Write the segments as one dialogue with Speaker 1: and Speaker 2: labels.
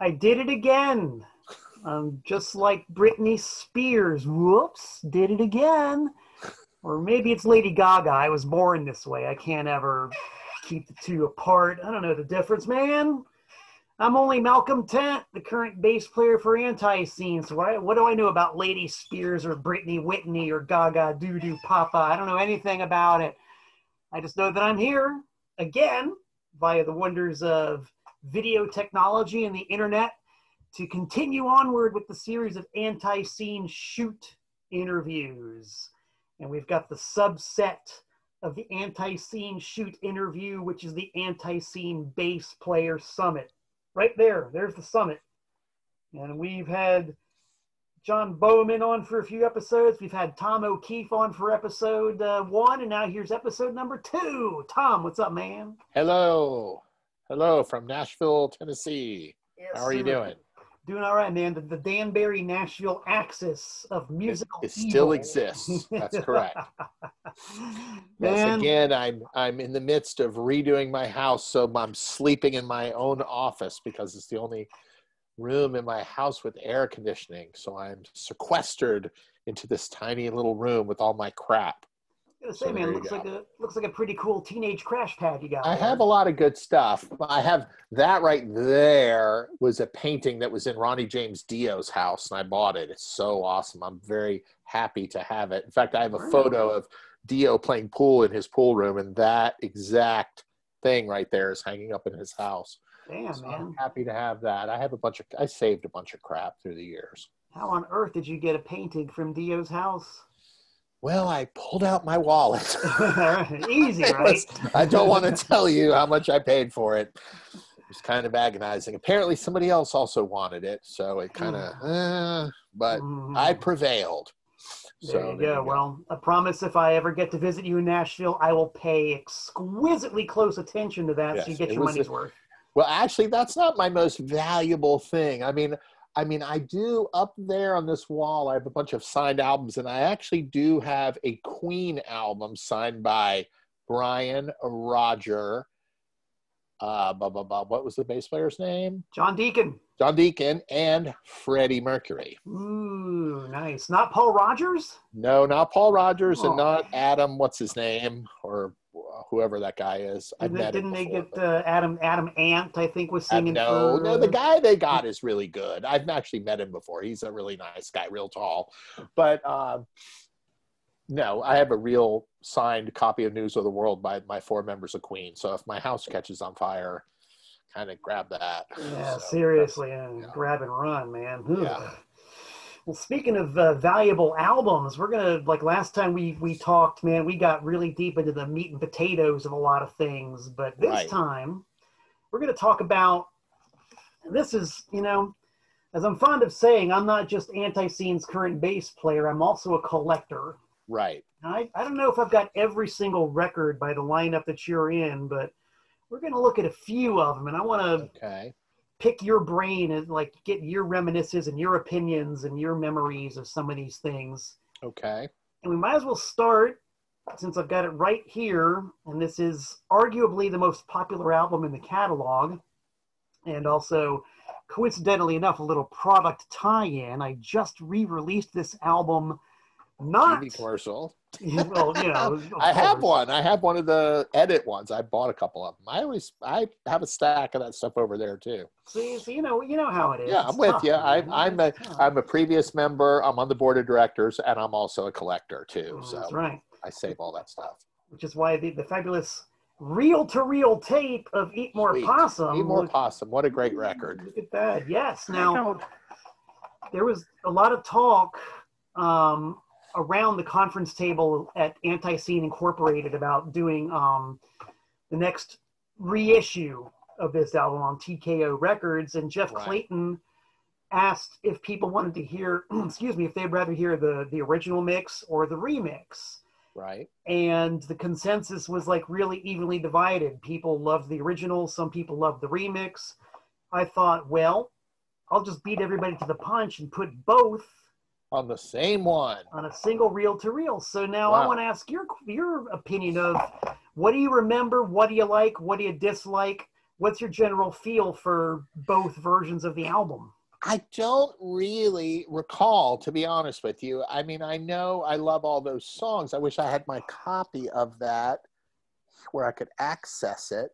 Speaker 1: I did it again. Just like Britney Spears. Whoops, did it again. Or maybe it's Lady Gaga. I was born this way. I can't ever keep the two apart. I don't know the difference, man. I'm only Malcolm Tent, the current bass player for ANTiSEEN. So what do I know about Lady Spears or Britney Whitney or Gaga Doo-Doo Papa? I don't know anything about it. I just know that I'm here again via the wonders of video technology and the internet to continue onward with the series of ANTiSEEN Shoot Interviews. And we've got the subset of the ANTiSEEN Shoot Interview, which is the ANTiSEEN Bass Player Summit. Right there, there's the summit. And we've had John Bowman on for a few episodes. We've had Tom O'Keefe on for episode 1, and now here's episode number 2. Tom, what's up, man?
Speaker 2: Hello. Hello from Nashville, Tennessee.
Speaker 1: Yes,
Speaker 2: how are you doing?
Speaker 1: Doing all right, man. The Danbury Nashville axis of musical
Speaker 2: It
Speaker 1: evil.
Speaker 2: still exists. That's correct. Yes, again, I'm in the midst of redoing my house, so I'm sleeping in my own office because it's the only room in my house with air conditioning. So I'm sequestered into this tiny little room with all my crap.
Speaker 1: I was gonna say, man, looks like a pretty cool teenage crash pad you got.
Speaker 2: I
Speaker 1: there.
Speaker 2: have a lot of good stuff. I have that right there was a painting that was in Ronnie James Dio's house, and I bought it. It's so awesome. I'm very happy to have it. In fact, I have a photo of Dio playing pool in his pool room, and that exact thing right there is hanging up in his house.
Speaker 1: Damn,
Speaker 2: so
Speaker 1: man.
Speaker 2: I'm happy to have that. I saved a bunch of crap through the years.
Speaker 1: How on earth did you get a painting from Dio's house?
Speaker 2: Well, I pulled out my wallet.
Speaker 1: Easy, right?
Speaker 2: I don't want to tell you how much I paid for it. It was kind of agonizing. Apparently, somebody else also wanted it, so it kind of, but I prevailed.
Speaker 1: There you go. Well, I promise if I ever get to visit you in Nashville, I will pay exquisitely close attention to that so you get your money's worth.
Speaker 2: Well, actually, that's not my most valuable thing. I mean, I do up there on this wall, I have a bunch of signed albums, and I actually do have a Queen album signed by Brian, Roger, what was the bass player's name?
Speaker 1: John Deacon.
Speaker 2: John Deacon and Freddie Mercury.
Speaker 1: Ooh, nice. Not Paul Rogers?
Speaker 2: No, not Paul Rogers and not Adam, what's his name, or whoever that guy is.
Speaker 1: Didn't they get Adam Ant, I think, was singing
Speaker 2: No, the guy they got is really good. I've actually met him before. He's a really nice guy, real tall. But no, I have a real signed copy of News of the World by my 4 members of Queen. So if my house catches on fire, kind of grab that.
Speaker 1: Yeah,
Speaker 2: so,
Speaker 1: seriously, grab and run, man. Yeah. Well, speaking of valuable albums, we're going to, like last time we talked, man, we got really deep into the meat and potatoes of a lot of things. But this time, we're going to talk about, this is, as I'm fond of saying, I'm not just ANTiSEEN's current bass player, I'm also a collector.
Speaker 2: Right.
Speaker 1: I don't know if I've got every single record by the lineup that you're in, but we're going to look at a few of them, and I want to pick your brain and like get your reminiscences and your opinions and your memories of some of these things.
Speaker 2: Okay.
Speaker 1: And we might as well start, since I've got it right here, and this is arguably the most popular album in the catalog, and also, coincidentally enough, a little product tie-in. I just re-released this album. Not
Speaker 2: TV commercial.
Speaker 1: Well,
Speaker 2: I have one. I have one of the edit ones. I bought a couple of them. I have a stack of that stuff over there too.
Speaker 1: See, so you know how it is.
Speaker 2: Yeah, I'm with you. I'm a previous member. I'm on the board of directors, and I'm also a collector too. So
Speaker 1: that's right.
Speaker 2: I save all that stuff.
Speaker 1: Which is why the fabulous reel-to-reel tape of Eat More Possum.
Speaker 2: Eat More Possum. What a great record.
Speaker 1: Look at that. Yes. Now, there was a lot of talk around the conference table at ANTiSEEN Incorporated about doing the next reissue of this album on TKO Records, and Jeff Clayton asked if people wanted to hear, if they'd rather hear the original mix or the remix.
Speaker 2: Right.
Speaker 1: And the consensus was like really evenly divided. People loved the original, some people loved the remix. I thought, well, I'll just beat everybody to the punch and put both
Speaker 2: on the same one,
Speaker 1: on a single reel-to-reel. So now I want to ask your opinion of what do you remember, what do you like, what do you dislike, what's your general feel for both versions of the album?
Speaker 2: I don't really recall, to be honest with you. I mean, I know I love all those songs. I wish I had my copy of that where I could access it.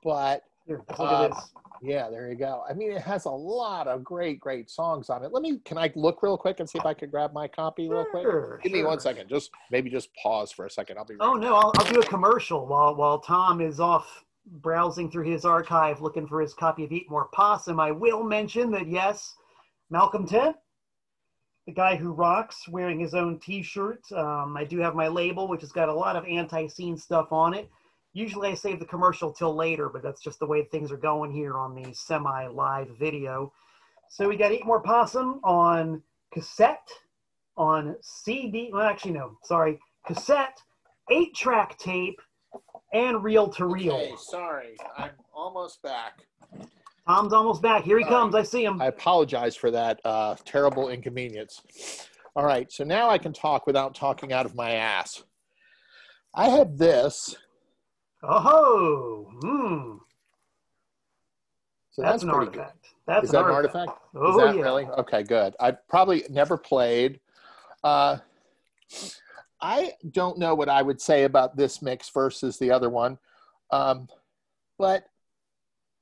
Speaker 2: But
Speaker 1: Here, let's look at this.
Speaker 2: yeah, there you go. I mean, it has a lot of great songs on it. Can I look real quick and see if I could grab my copy real quick? Give me 1 second. Maybe just pause for a second. I'll be right back.
Speaker 1: I'll do a commercial while Tom is off browsing through his archive looking for his copy of Eat More Possum. I will mention that, yes, Malcolm Tent, the guy who rocks, wearing his own t-shirt. I do have my label, which has got a lot of ANTiSEEN stuff on it. Usually I save the commercial till later, but that's just the way things are going here on the semi-live video. So we got Eat More Possum on cassette, on CD, well, actually, no, sorry, cassette, 8-track tape, and reel-to-reel.
Speaker 2: Okay, sorry. I'm almost back.
Speaker 1: Tom's almost back. Here he comes. I see him.
Speaker 2: I apologize for that terrible inconvenience. All right, so now I can talk without talking out of my ass. I have this.
Speaker 1: Oh,
Speaker 2: So
Speaker 1: that's an artifact. That's
Speaker 2: Is that an artifact?
Speaker 1: Oh,
Speaker 2: Is that
Speaker 1: yeah.
Speaker 2: really? Okay, good. I probably never played. I don't know what I would say about this mix versus the other one. But,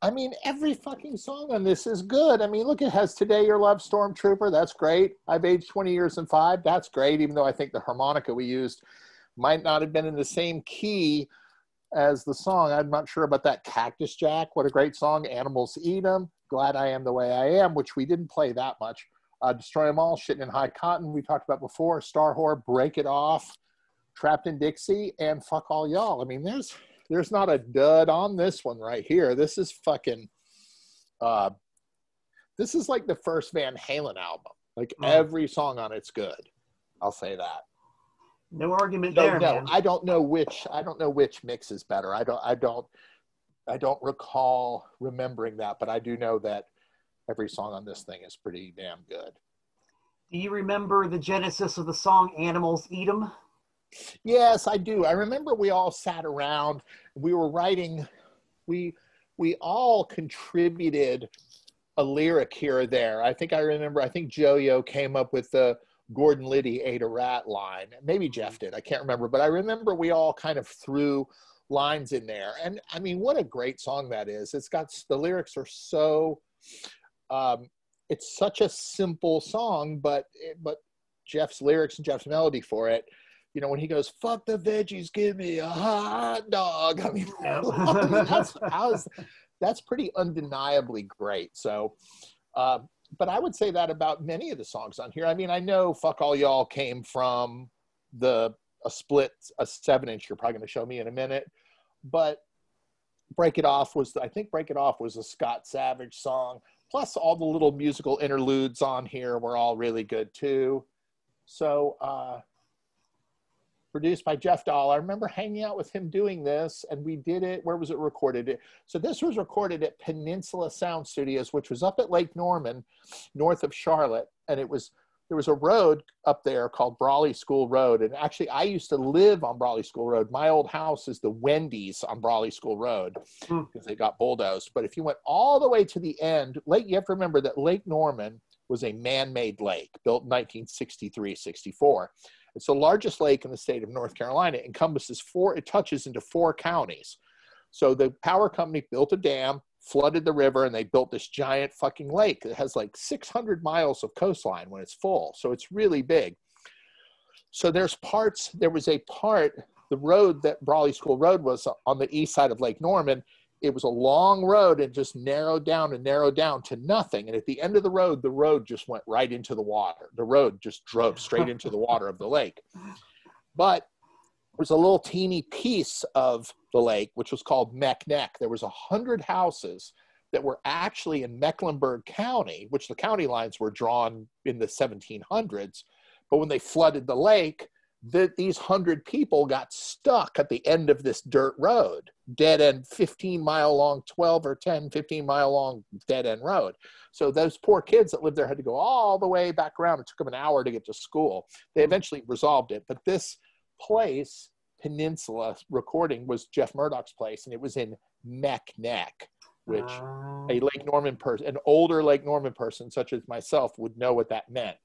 Speaker 2: I mean, every fucking song on this is good. I mean, look, it has Today Your Love Stormtrooper. That's great. I've aged 20 years and 5. That's great, even though I think the harmonica we used might not have been in the same key as the song. I'm not sure about that. Cactus Jack, what a great song. Animals Eat 'Em. Glad I Am the Way I Am, which we didn't play that much. Destroy 'Em All, Shitting in High Cotton, we talked about before. Star Whore, Break It Off, Trapped in Dixie, and Fuck All Y'all. I mean, there's not a dud on this one right here. This is fucking, this is like the first Van Halen album. Like every song on it's good. I'll say that.
Speaker 1: No argument there, man.
Speaker 2: I don't know which mix is better. I don't recall remembering that, but I do know that every song on this thing is pretty damn good.
Speaker 1: Do you remember the genesis of the song Animals Eat 'Em?
Speaker 2: Yes, I do. I remember we all sat around, we were writing, we all contributed a lyric here or there. I think Joe-Yo came up with the Gordon Liddy ate a rat line. Maybe Jeff did. I can't remember. But I remember we all kind of threw lines in there. And I mean, what a great song that is. It's got, the lyrics are so, it's such a simple song, but Jeff's lyrics and Jeff's melody for it, you know, when he goes, fuck the veggies, give me a hot dog. I mean, that's pretty undeniably great. So, but I would say that about many of the songs on here. I mean, I know Fuck All Y'all came from a split, a 7-inch you're probably going to show me in a minute. But Break It Off was a Scott Savage song. Plus all the little musical interludes on here were all really good too. So, produced by Jeff Dahl. I remember hanging out with him doing this, and we did it. Where was it recorded? So this was recorded at Peninsula Sound Studios, which was up at Lake Norman, north of Charlotte. And there was a road up there called Brawley School Road. And actually, I used to live on Brawley School Road. My old house is the Wendy's on Brawley School Road because they got bulldozed. But if you went all the way to the end, you have to remember that Lake Norman was a man-made lake built in 1963, 64. It's the largest lake in the state of North Carolina. It it touches into 4 counties. So the power company built a dam, flooded the river, and they built this giant fucking lake. It has like 600 miles of coastline when it's full. So it's really big. So there was a part, the road that Brawley School Road was on the east side of Lake Norman. It was a long road and just narrowed down to nothing. And at the end of the road just went right into the water. The road just drove straight into the water of the lake. But there was a little teeny piece of the lake, which was called Meck Neck. There was 100 houses that were actually in Mecklenburg County, which the county lines were drawn in the 1700s. But when they flooded the lake, these 100 people got stuck at the end of this dirt road, dead end, 15-mile long, 12 or 10, 15-mile long dead end road. So those poor kids that lived there had to go all the way back around. It took them an hour to get to school. They eventually resolved it. But this place, Peninsula recording, was Jeff Murdoch's place, and it was in Meck Neck. which a Lake Norman person, an older Lake Norman person such as myself would know what that meant.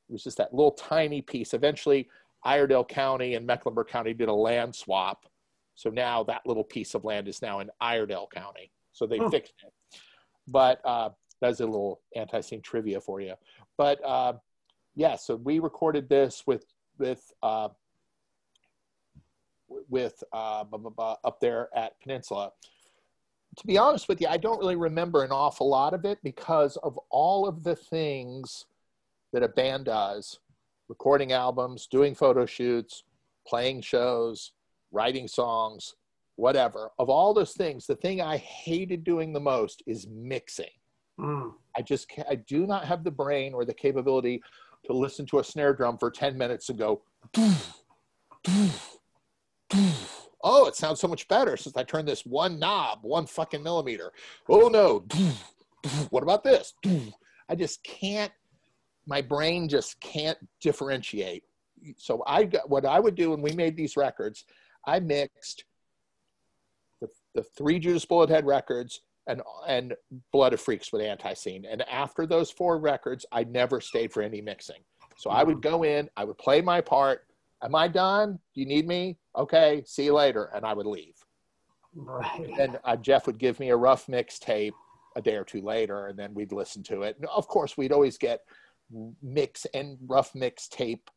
Speaker 2: It was just that little tiny piece. Eventually, Iredell County and Mecklenburg County did a land swap. So now that little piece of land is now in Iredell County. So they fixed it. But that's a little ANTiSEEN trivia for you. But yeah, so we recorded this with up there at Peninsula. To be honest with you, I don't really remember an awful lot of it because of all of the things that a band does: recording albums, doing photo shoots, playing shows, writing songs, whatever. Of all those things, the thing I hated doing the most is mixing. I do not have the brain or the capability to listen to a snare drum for 10 minutes and go, oh, it sounds so much better since I turned this one knob, 1 fucking millimeter. Oh no, what about this? I just can't, my brain just can't differentiate. So what I would do when we made these records, I mixed the 3 Judas Bullethead records and Blood of Freaks with ANTiSEEN. And after those 4 records, I never stayed for any mixing. So I would go in, I would play my part. Am I done? Do you need me? Okay, see you later. And I would leave.
Speaker 1: Right.
Speaker 2: And Jeff would give me a rough mix tape a day or 2 later, and then we'd listen to it. And of course, we'd always get mix and rough mix tape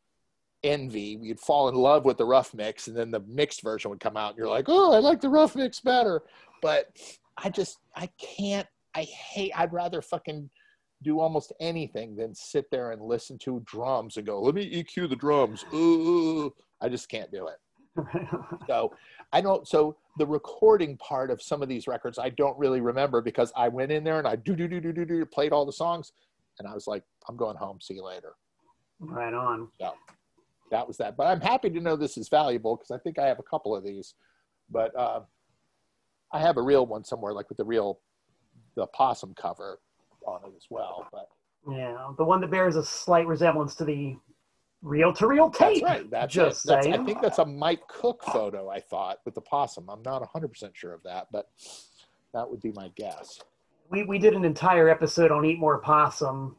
Speaker 2: envy. You'd fall in love with the rough mix, and then the mixed version would come out, and you're like, oh, I like the rough mix better. But I'd rather fucking do almost anything than sit there and listen to drums and go, let me EQ the drums. Ooh, I just can't do it. So the recording part of some of these records, I don't really remember because I went in there and I played all the songs, and I was like, I'm going home. See you later.
Speaker 1: Right on.
Speaker 2: So that was that. But I'm happy to know this is valuable because I think I have a couple of these. But I have a real one somewhere, like with the possum cover on it as well. But
Speaker 1: yeah, the one that bears a slight resemblance to the reel-to-reel tape.
Speaker 2: That's right. That's
Speaker 1: just
Speaker 2: it.
Speaker 1: saying.
Speaker 2: I think that's a Mike Cook photo, I thought, with the possum. I'm not 100% sure of that, but that would be my guess.
Speaker 1: We did an entire episode on Eat More Possum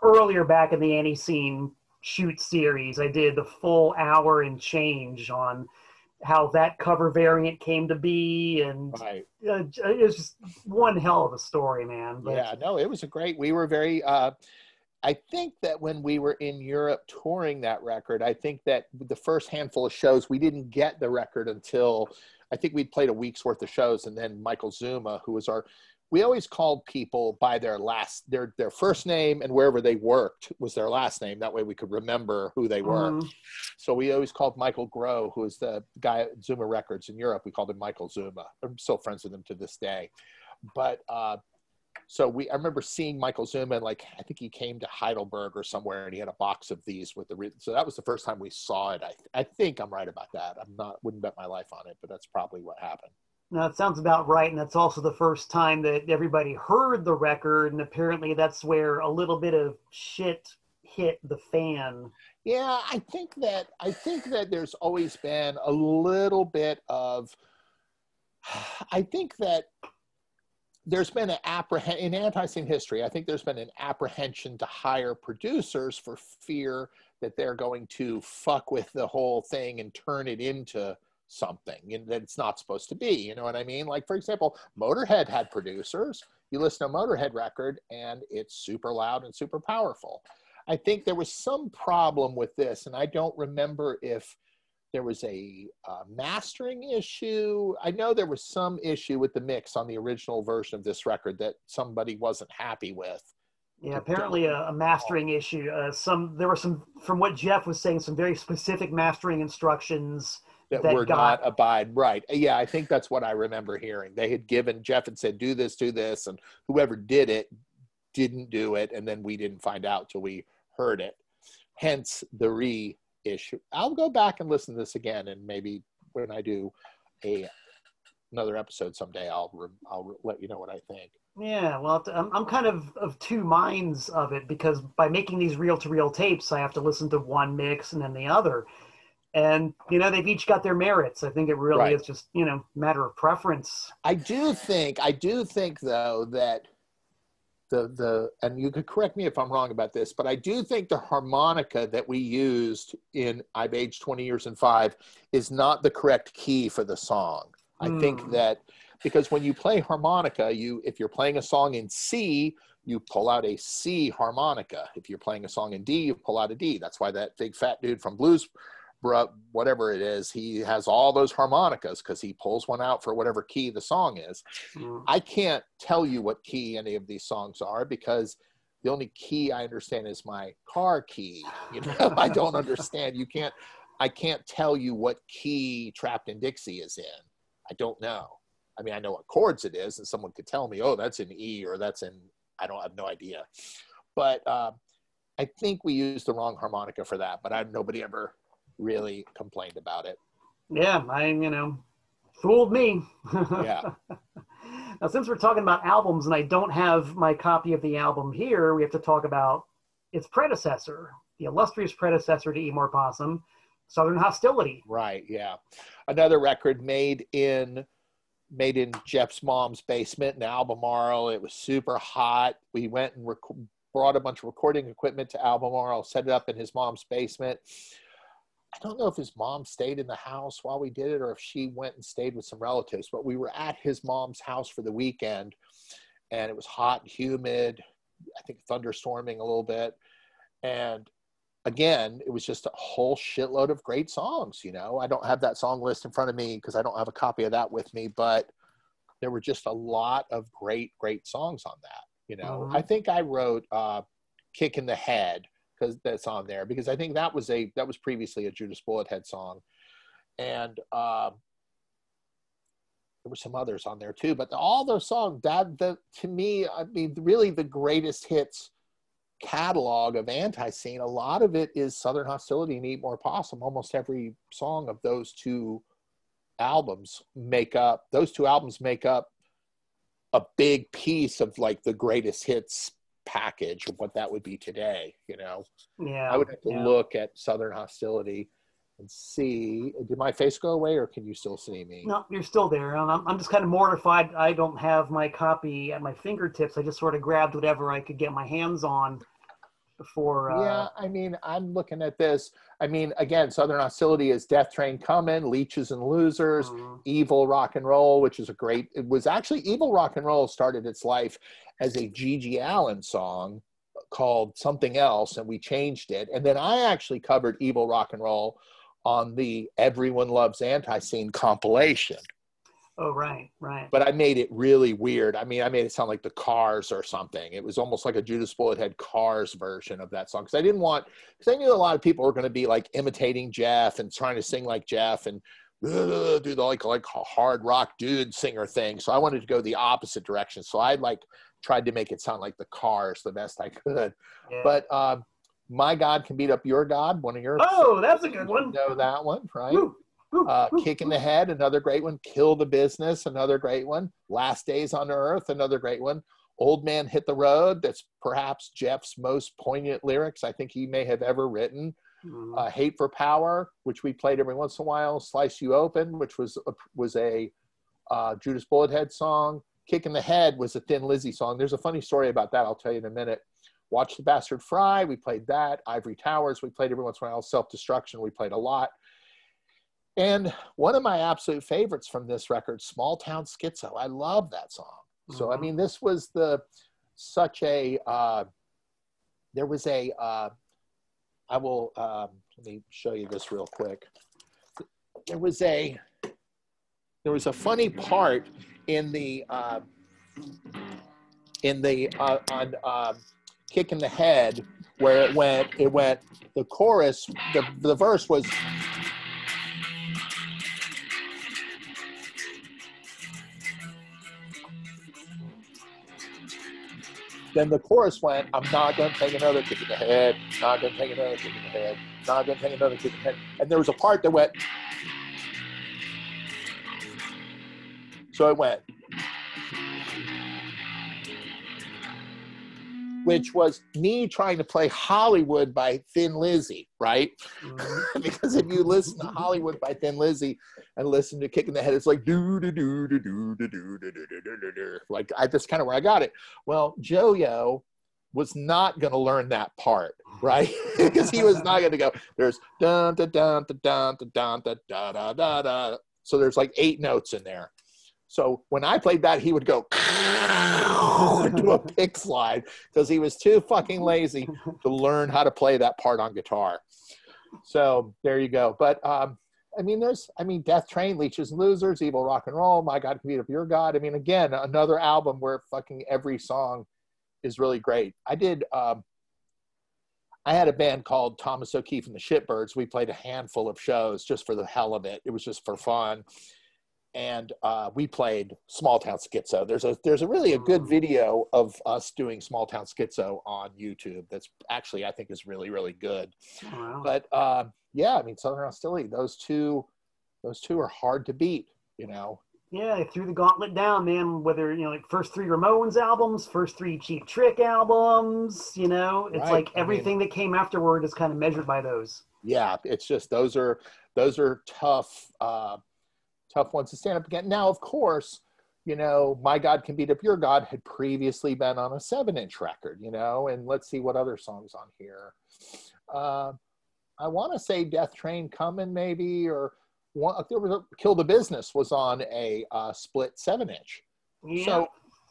Speaker 1: earlier back in the ANTiSEEN Shoot series. I did the full hour and change on how that cover variant came to be, and
Speaker 2: right.
Speaker 1: It was just one hell of a story, man. But,
Speaker 2: yeah, no, it was we were very, I think that when we were in Europe touring that record, I think that the first handful of shows, we didn't get the record until, I think we'd played a week's worth of shows, and then Michael Zuma, who was we always called people by their first name, and wherever they worked was their last name. That way we could remember who they were. So we always called Michael Groh, who is the guy at Zuma Records in Europe. We called him Michael Zuma. I'm still friends with him to this day. But so I remember seeing Michael Zuma, and I think he came to Heidelberg or somewhere, and he had a box of these with so that was the first time we saw it. I think I'm right about that. Wouldn't bet my life on it, but that's probably what happened.
Speaker 1: No, it sounds about right, and that's also the first time that everybody heard the record, and apparently that's where a little bit of shit hit the fan.
Speaker 2: Yeah, I think that there's always been a little bit of, I think that there's been in ANTiSEEN history, I think there's been an apprehension to hire producers for fear that they're going to fuck with the whole thing and turn it into something that it's not supposed to be. You know what I mean? Like, for example, Motorhead had producers. You listen to a Motorhead record and it's super loud and super powerful. I think there was some problem with this, and I don't remember if there was a mastering issue. I know there was some issue with the mix on the original version of this record that somebody wasn't happy with.
Speaker 1: Yeah, apparently a mastering issue. There were some, from what Jeff was saying, some very specific mastering instructions
Speaker 2: that were not abide. Right. Yeah, I think that's what I remember hearing. They had given, Jeff had said, do this, and whoever did it didn't do it, and then we didn't find out till we heard it. Hence the reissue. I'll go back and listen to this again, and maybe when I do another episode someday, I'll let you know what I think.
Speaker 1: Yeah, well, I'm kind of 2 minds of it, because by making these reel-to-reel tapes, I have to listen to one mix and then the other. And, you know, they've each got their merits. I think it really is just, you know, matter of preference.
Speaker 2: I do think though that and you could correct me if I'm wrong about this, but I do think the harmonica that we used in I've Aged 20 Years in 5 is not the correct key for the song. I think that because when you play harmonica, if you're playing a song in C, you pull out a C harmonica. If you're playing a song in D, you pull out a D. That's why that big fat dude from Blues, whatever it is, he has all those harmonicas because he pulls one out for whatever key the song is. I can't tell you what key any of these songs are because the only key I understand is my car key. You know, I don't understand. I can't tell you what key Trapped in Dixie is in. I don't know. I mean, I know what chords it is, and someone could tell me, oh, that's in E or that's in, I have no idea. But I think we used the wrong harmonica for that, but nobody ever really complained about it.
Speaker 1: Yeah, fooled me.
Speaker 2: Yeah.
Speaker 1: Now, since we're talking about albums and I don't have my copy of the album here, we have to talk about its predecessor, the illustrious predecessor to Eat More Possum, Southern Hostility.
Speaker 2: Right, yeah. Another record made in Jeff's mom's basement in Albemarle. It was super hot. We went and brought a bunch of recording equipment to Albemarle, set it up in his mom's basement. I don't know if his mom stayed in the house while we did it or if she went and stayed with some relatives, but we were at his mom's house for the weekend and it was hot and humid. I think thunderstorming a little bit. And again, it was just a whole shitload of great songs. You know, I don't have that song list in front of me because I don't have a copy of that with me, but there were just a lot of great songs on that. You know, I think I wrote Kick in the Head because that's on there because I think that was previously a Judas Bullethead song. And there were some others on there too, but all those songs to me, I mean, really the greatest hits catalog of ANTiSEEN, a lot of it is Southern Hostility and Eat More Possum. Almost every song of those two albums make up a big piece of like the greatest hits package of what that would be today. You know, I would have to look at Southern Hostility and see. Did my face go away or can you still see me?
Speaker 1: No, you're still there. I'm just kind of mortified I don't have my copy at my fingertips. I just sort of grabbed whatever I could get my hands on before.
Speaker 2: Yeah, I mean, I'm looking at this. I mean, again, Southern Hostility is Death Train Coming, Leeches and Losers, Evil Rock and Roll, which is it was actually Evil Rock and Roll started its life as a Gigi Allen song called Something Else, and we changed it. And then I actually covered Evil Rock and Roll on the Everyone Loves ANTiSEEN compilation.
Speaker 1: Oh, right.
Speaker 2: But I made it really weird. I mean, I made it sound like the Cars or something. It was almost like a Judas Bullethead Cars version of that song. Because I knew a lot of people were going to be like imitating Jeff and trying to sing like Jeff and do the like hard rock dude singer thing. So I wanted to go the opposite direction. So I tried to make it sound like the Cars the best I could. Yeah. But My God Can Beat Up Your God, one of your
Speaker 1: that's a good one.
Speaker 2: You know that one, right? Kick in the Head, another great one. Kill the Business, another great one. Last Days on Earth, another great one. Old Man Hit the Road, that's perhaps Jeff's most poignant lyrics I think he may have ever written. Hate for Power, which we played every once in a while. Slice You Open, which was a Judas Bullethead song. Kick in the Head was a Thin Lizzy song. There's a funny story about that I'll tell you in a minute. Watch the Bastard Fry, we played that. Ivory Towers, we played every once in a while. Self-Destruction, we played a lot. And one of my absolute favorites from this record, Small Town Schizo. I love that song. So, I mean, this was there was a, let me show you this real quick. There was a funny part in the Kick in the Head where it went, the chorus, the verse was, then the chorus went, I'm not going to take another kick in the head, not going to take another kick in the head, not going to take another kick in the head. And there was a part that went, so it went, which was me trying to play Hollywood by Thin Lizzy, right? Because if you listen to Hollywood by Thin Lizzy and listen to Kick in the Head, it's like do do do do do do do do do do. Like that's kind of where I got it. Well, Joe was not going to learn that part, right? Because he was not going to go. There's dun dun dun dun dun dun dun da da da da. So there's like 8 notes in there. So when I played that, he would go do a pick slide because he was too fucking lazy to learn how to play that part on guitar. So there you go. But I mean, Death Train, Leeches and Losers, Evil Rock and Roll, My God Can Beat Up Your God. I mean, again, another album where fucking every song is really great. I had a band called Thomas O'Keefe and the Shitbirds. We played a handful of shows just for the hell of it. It was just for fun. And we played Small Town Schizo. There's a really a good video of us doing Small Town Schizo on YouTube. That's actually, I think, is really, really good. Wow. But yeah, I mean, Southern Hostility, those two are hard to beat, you know.
Speaker 1: Yeah, they threw the gauntlet down, man. Whether, you know, like first 3 Ramones albums, first 3 Cheap Trick albums, you know, it's like everything that came afterward is kind of measured by those.
Speaker 2: Yeah, it's just those are tough ones to stand up against. Now, of course, you know, My God Can Beat Up Your God had previously been on a 7-inch record, you know, and let's see what other songs on here. I want to say Death Train Coming maybe, or there was Kill the Business was on a split 7-inch. Yeah.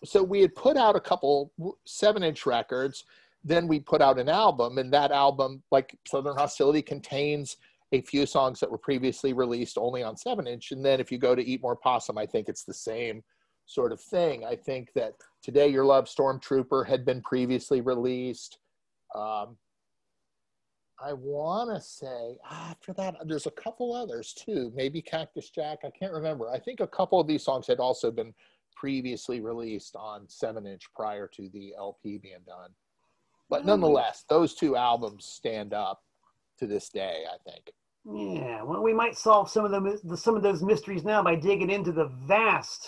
Speaker 2: So we had put out a couple 7-inch records, then we put out an album, and that album, like Southern Hostility, contains a few songs that were previously released only on 7-inch. And then if you go to Eat More Possum, I think it's the same sort of thing. I think that Today Your Love Stormtrooper had been previously released. I want to say after that, there's a couple others too. Maybe Cactus Jack. I can't remember. I think a couple of these songs had also been previously released on 7-inch prior to the LP being done. But nonetheless, those 2 albums stand up to this day, I think.
Speaker 1: Yeah, well, we might solve some of those mysteries now by digging into the vast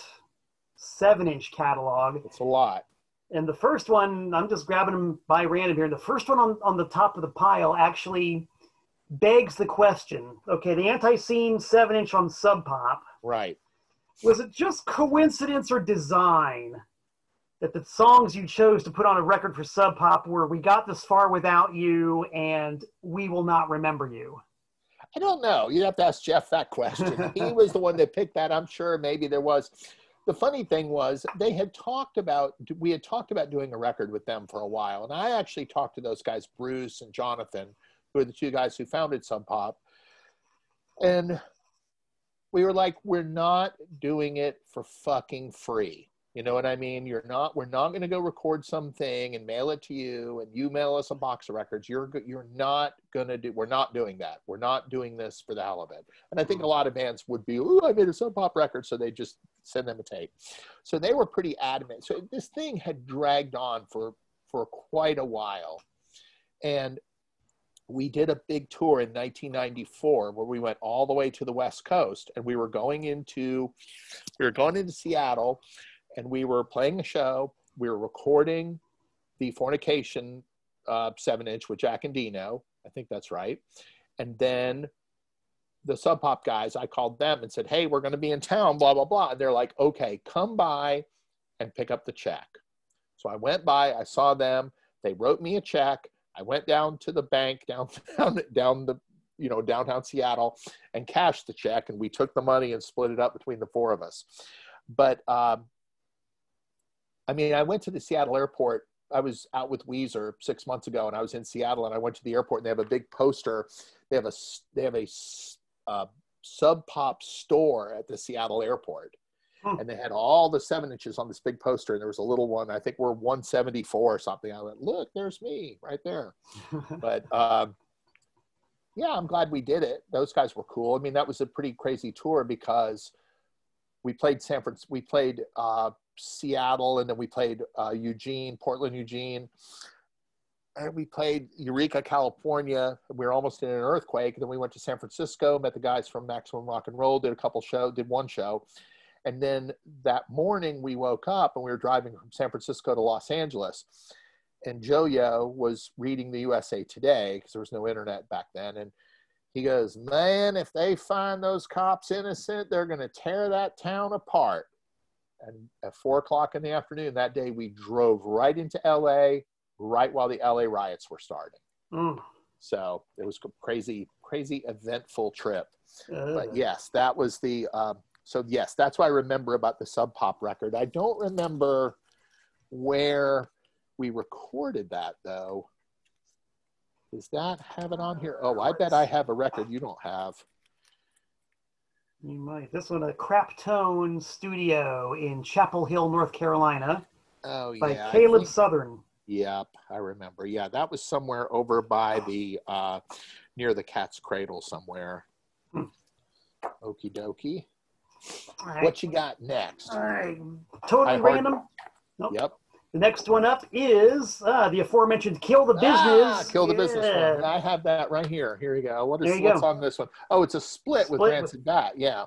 Speaker 1: 7-inch catalog.
Speaker 2: It's a lot.
Speaker 1: And the first one, I'm just grabbing them by random here. The first one on the top of the pile actually begs the question. Okay, the ANTiSEEN 7-inch on Sub Pop.
Speaker 2: Right.
Speaker 1: Was it just coincidence or design that the songs you chose to put on a record for Sub Pop were We Got This Far Without You and We Will Not Remember You?
Speaker 2: I don't know. You'd have to ask Jeff that question. He was the one that picked that. I'm sure maybe there was. The funny thing was we had talked about doing a record with them for a while. And I actually talked to those guys, Bruce and Jonathan, who are the 2 guys who founded Sub Pop. And we were like, we're not doing it for fucking free. You know what I mean? We're not going to go record something and mail it to you and you mail us a box of records. We're not doing that. We're not doing this for the hell of it. And I think a lot of bands would be, oh, I made a Sub Pop record. So they just send them a tape. So they were pretty adamant. So this thing had dragged on for quite a while. And we did a big tour in 1994 where we went all the way to the West Coast, and we were going into Seattle. And we were playing a show. We were recording the Fornication 7-inch with Jack and Dino. I think that's right. And then the Sub Pop guys, I called them and said, hey, we're going to be in town, blah, blah, blah. And they're like, okay, come by and pick up the check. So I went by, I saw them. They wrote me a check. I went down to the bank down the, downtown Seattle and cashed the check. And we took the money and split it up between the 4 of us. But, I mean, I went to the Seattle airport. I was out with Weezer 6 months ago, and I was in Seattle, and I went to the airport, and they have a big poster. They have a Sub Pop store at the Seattle airport, and they had all the 7-inches on this big poster, and there was a little one. I think we're 174 or something. I went, look, there's me right there. But yeah, I'm glad we did it. Those guys were cool. I mean, that was a pretty crazy tour because we played Seattle, and then we played Portland, Eugene, and we played Eureka, California. We were almost in an earthquake. And then we went to San Francisco, met the guys from Maximum Rock and Roll, did one show. And then that morning we woke up and we were driving from San Francisco to Los Angeles. and Yo-Yo was reading the USA Today because there was no internet back then, and he goes, "Man, if they find those cops innocent, they're going to tear that town apart." And at 4:00 in the afternoon that day, we drove right into LA, right while the LA riots were starting. So it was a crazy, crazy eventful trip. But yes, that was the, so yes, that's what I remember about the Sub Pop record. I don't remember where we recorded that though. Does that have it on here? Oh, I bet I have a record you don't have.
Speaker 1: You might. This one, a Crap Tone Studio in Chapel Hill, North Carolina.
Speaker 2: Oh, yeah.
Speaker 1: By Caleb Southern.
Speaker 2: Yep, I remember. Yeah, that was somewhere over by the, near the Cat's Cradle somewhere. Okie dokie.
Speaker 1: Right.
Speaker 2: What you got next?
Speaker 1: All right. Totally random.
Speaker 2: Nope. Yep.
Speaker 1: The next one up is the aforementioned Kill the Business.
Speaker 2: Kill the Business one. I have that right here. Here you go. What's on this one? Oh, it's a split with Rancid Bat. Yeah.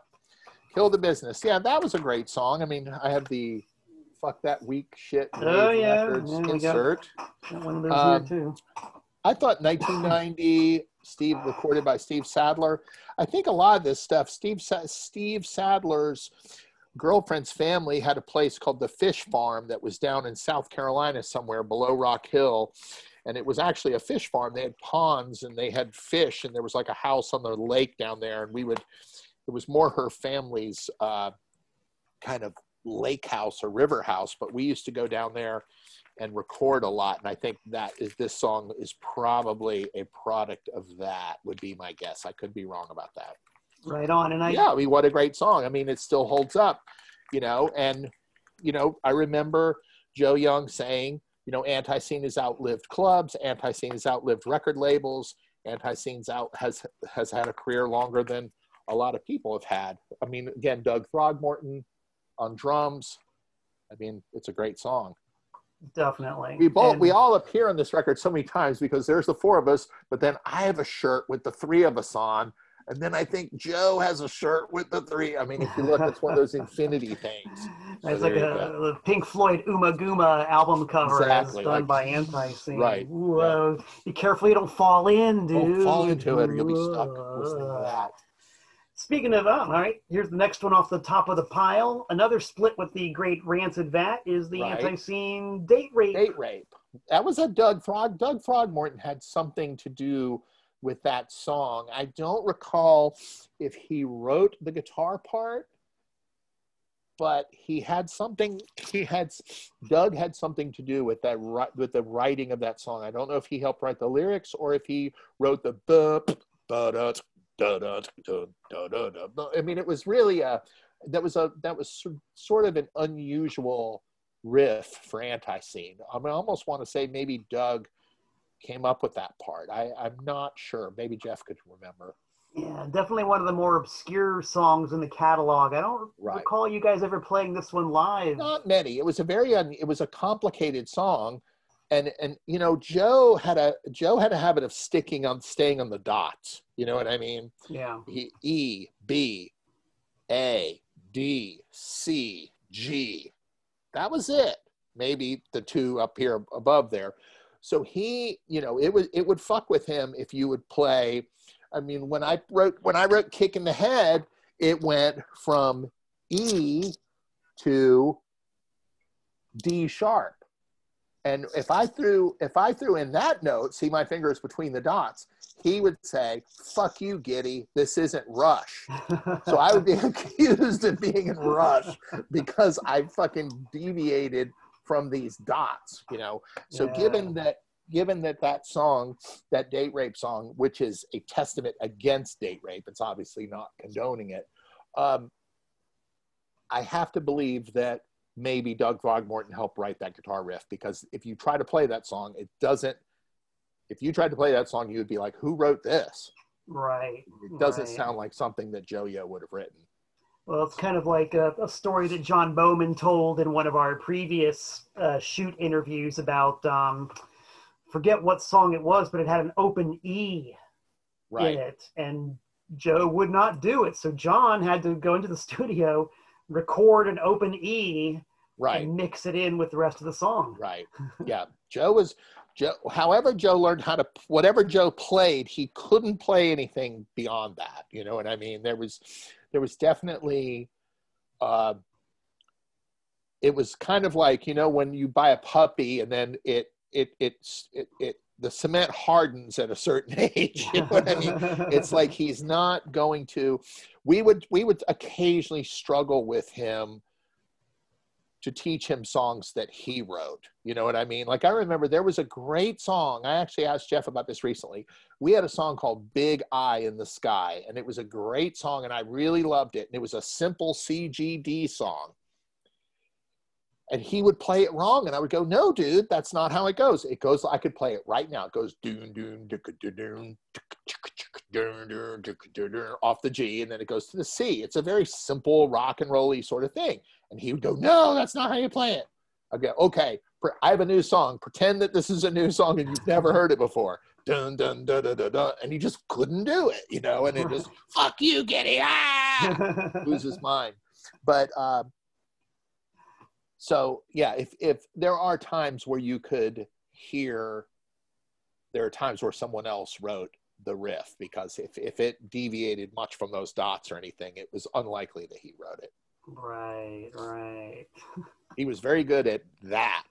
Speaker 2: Kill the Business. Yeah, that was a great song. I mean, I have the Fuck That Weak Shit records insert.
Speaker 1: Got one of those here too.
Speaker 2: I thought 1990, recorded by Steve Sadler. I think a lot of this stuff, Steve Sadler's girlfriend's family had a place called the Fish Farm that was down in South Carolina somewhere below Rock Hill. And it was actually a fish farm. They had ponds and they had fish, and there was like a house on the lake down there. And it was more her family's kind of lake house or river house, but we used to go down there and record a lot. And I think this song is probably a product of that, would be my guess. I could be wrong about that.
Speaker 1: Right on. And
Speaker 2: I mean, what a great song. I mean, it still holds up, and, I remember Joe Young saying, ANTiSEEN has outlived clubs. ANTiSEEN has outlived record labels. ANTiSEEN has had a career longer than a lot of people have had. I mean, again, Doug Throgmorton on drums. I mean, it's a great song.
Speaker 1: Definitely.
Speaker 2: We all appear on this record so many times because there's the four of us, but then I have a shirt with the three of us on. And then I think Joe has a shirt with the three. I mean, if you look, it's one of those infinity things.
Speaker 1: It's like a Pink Floyd Uma Guma album cover done by ANTiSEEN.
Speaker 2: Right.
Speaker 1: Whoa. Yeah. Be careful you don't fall in, dude.
Speaker 2: Don't fall into it. You'll be stuck listening to that.
Speaker 1: Speaking of, all right, here's the next one off the top of the pile. Another split with the great Rancid Vat is the ANTiSEEN Date Rape.
Speaker 2: Date Rape. That was a Doug Throgmorton had something to do with that song. I don't recall if he wrote the guitar part, but Doug had something to do with that, with the writing of that song. I don't know if he helped write the lyrics or if he wrote the I mean, it was really that was sort of an unusual riff for ANTiSEEN. I mean, I almost want to say maybe Doug came up with that part. I'm not sure. Maybe Jeff could remember.
Speaker 1: Yeah, definitely one of the more obscure songs in the catalog. I don't recall you guys ever playing this one live.
Speaker 2: Not many. It was a complicated song, and Joe had a habit of staying on the dots. You know what I mean?
Speaker 1: Yeah.
Speaker 2: E, B, A, D, C, G. That was it. Maybe the two up here above there. So he, it would fuck with him if you would play. I mean, when I wrote Kick in the Head, it went from E to D sharp. And if I threw in that note, see my fingers between the dots, he would say, "Fuck you, Giddy, this isn't Rush." So I would be accused of being in Rush because I fucking deviated from these dots, So given that song, that Date Rape song, which is a testament against date rape, it's obviously not condoning it. I have to believe that maybe Doug Throgmorton helped write that guitar riff, because if you try to play that song, if you tried to play that song, you would be like, who wrote this?
Speaker 1: Right.
Speaker 2: It doesn't sound like something that Yo-Yo would have written.
Speaker 1: Well, it's kind of like a story that John Bowman told in one of our previous shoot interviews about, forget what song it was, but it had an open E in it, and Joe would not do it. So John had to go into the studio, record an open E
Speaker 2: Right.
Speaker 1: and mix it in with the rest of the song.
Speaker 2: Right. Yeah. However Joe learned how to, whatever Joe played, he couldn't play anything beyond that. You know what I mean? There was definitely, it was kind of like, you know, when you buy a puppy and then the cement hardens at a certain age. You know what I mean? It's like he's not going to. We would occasionally struggle with him to teach him songs that he wrote. You know what I mean? Like I remember there was a great song. I actually asked Jeff about this recently. We had a song called Big Eye in the Sky, and it was a great song, and I really loved it. And it was a simple CGD song. And he would play it wrong, and I would go, "No, dude, that's not how it goes. It goes. I could play it right now. It goes doon doon doon off the G, and then it goes to the C. It's a very simple rock and roll-y sort of thing." And he would go, "No, that's not how you play it." I go, "Okay, I have a new song. Pretend that this is a new song and you've never heard it before." Dun dun dun dun dun dun, and he just couldn't do it, you know. And it just fuck you, Giddy, lose his mind. But so yeah, if there are times where you could hear, there are times where someone else wrote the riff, because if it deviated much from those dots or anything, it was unlikely that he wrote it.
Speaker 1: Right.
Speaker 2: He was very good at that.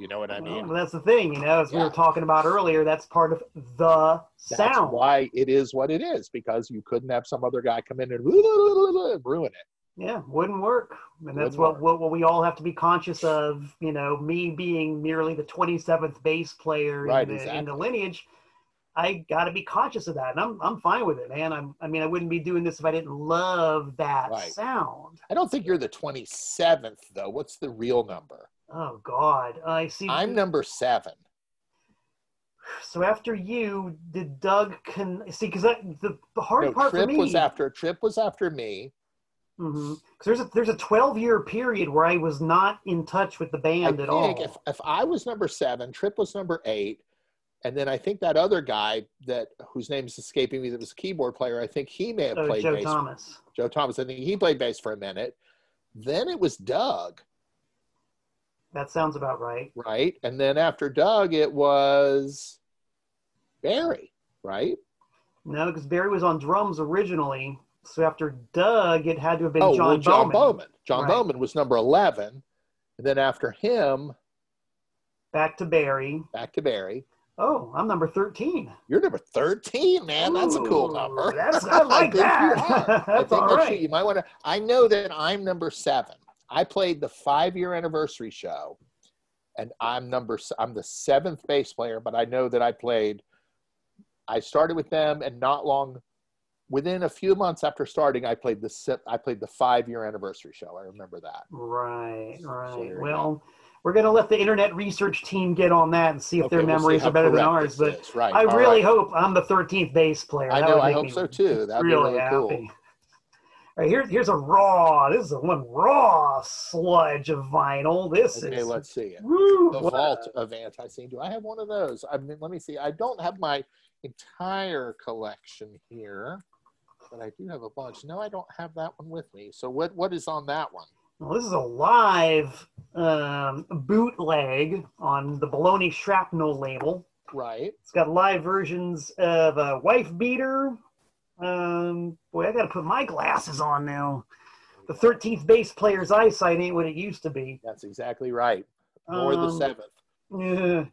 Speaker 2: You know what I mean?
Speaker 1: Well, that's the thing, you know, as we were talking about earlier, that's part of the sound.
Speaker 2: That's why it is what it is, because you couldn't have some other guy come in and ruin it.
Speaker 1: Yeah, wouldn't work. And that's what we all have to be conscious of, you know, me being merely the 27th bass player in the lineage. I got to be conscious of that. And I'm fine with it, man. I mean, I wouldn't be doing this if I didn't love that sound.
Speaker 2: I don't think you're the 27th, though. What's the real number?
Speaker 1: Oh, God. I see.
Speaker 2: I'm number 7.
Speaker 1: So after you, did Doug see? Because the hard part for me.
Speaker 2: Trip was after me.
Speaker 1: Mm-hmm. Because there's a 12-year period where I was not in touch with the band at all.
Speaker 2: If I was number 7, Trip was number 8, and then I think that other guy whose name is escaping me, that was a keyboard player, I think he may have played bass. Joe Thomas. I think he played bass for a minute. Then it was Doug.
Speaker 1: That sounds about right.
Speaker 2: Right, and then after Doug, it was Barry. Right?
Speaker 1: No, because Barry was on drums originally. So after Doug, it had to have been John Bowman.
Speaker 2: John Bowman was number 11. And then after him,
Speaker 1: back to Barry. Oh, I'm number 13.
Speaker 2: You're number 13, man. That's a cool number.
Speaker 1: I like that. That's all right.
Speaker 2: You might want to. I know that I'm number 7. I played the 5-year anniversary show, and I'm the 7th bass player. But I know that I started with them, and not long. Within a few months after starting, I played the 5-year anniversary show. I remember that.
Speaker 1: Right. So well, we're going to let the internet research team get on that and see if their memories are better than ours. But I really hope I'm the 13th bass player.
Speaker 2: I know. I hope so too. That'd be really cool.
Speaker 1: All right, here's a raw. This is one raw sludge of vinyl.
Speaker 2: Okay, let's see it. The Vault of ANTiSEEN. Do I have one of those? I mean, let me see. I don't have my entire collection here, but I do have a bunch. No, I don't have that one with me. So what is on that one?
Speaker 1: Well, this is a live bootleg on the Baloney Shrapnel label.
Speaker 2: Right.
Speaker 1: It's got live versions of a Wife Beater. Boy, I got to put my glasses on now. The 13th bass player's eyesight ain't what it used to be.
Speaker 2: That's exactly right. Nor the 7th.
Speaker 1: Yeah.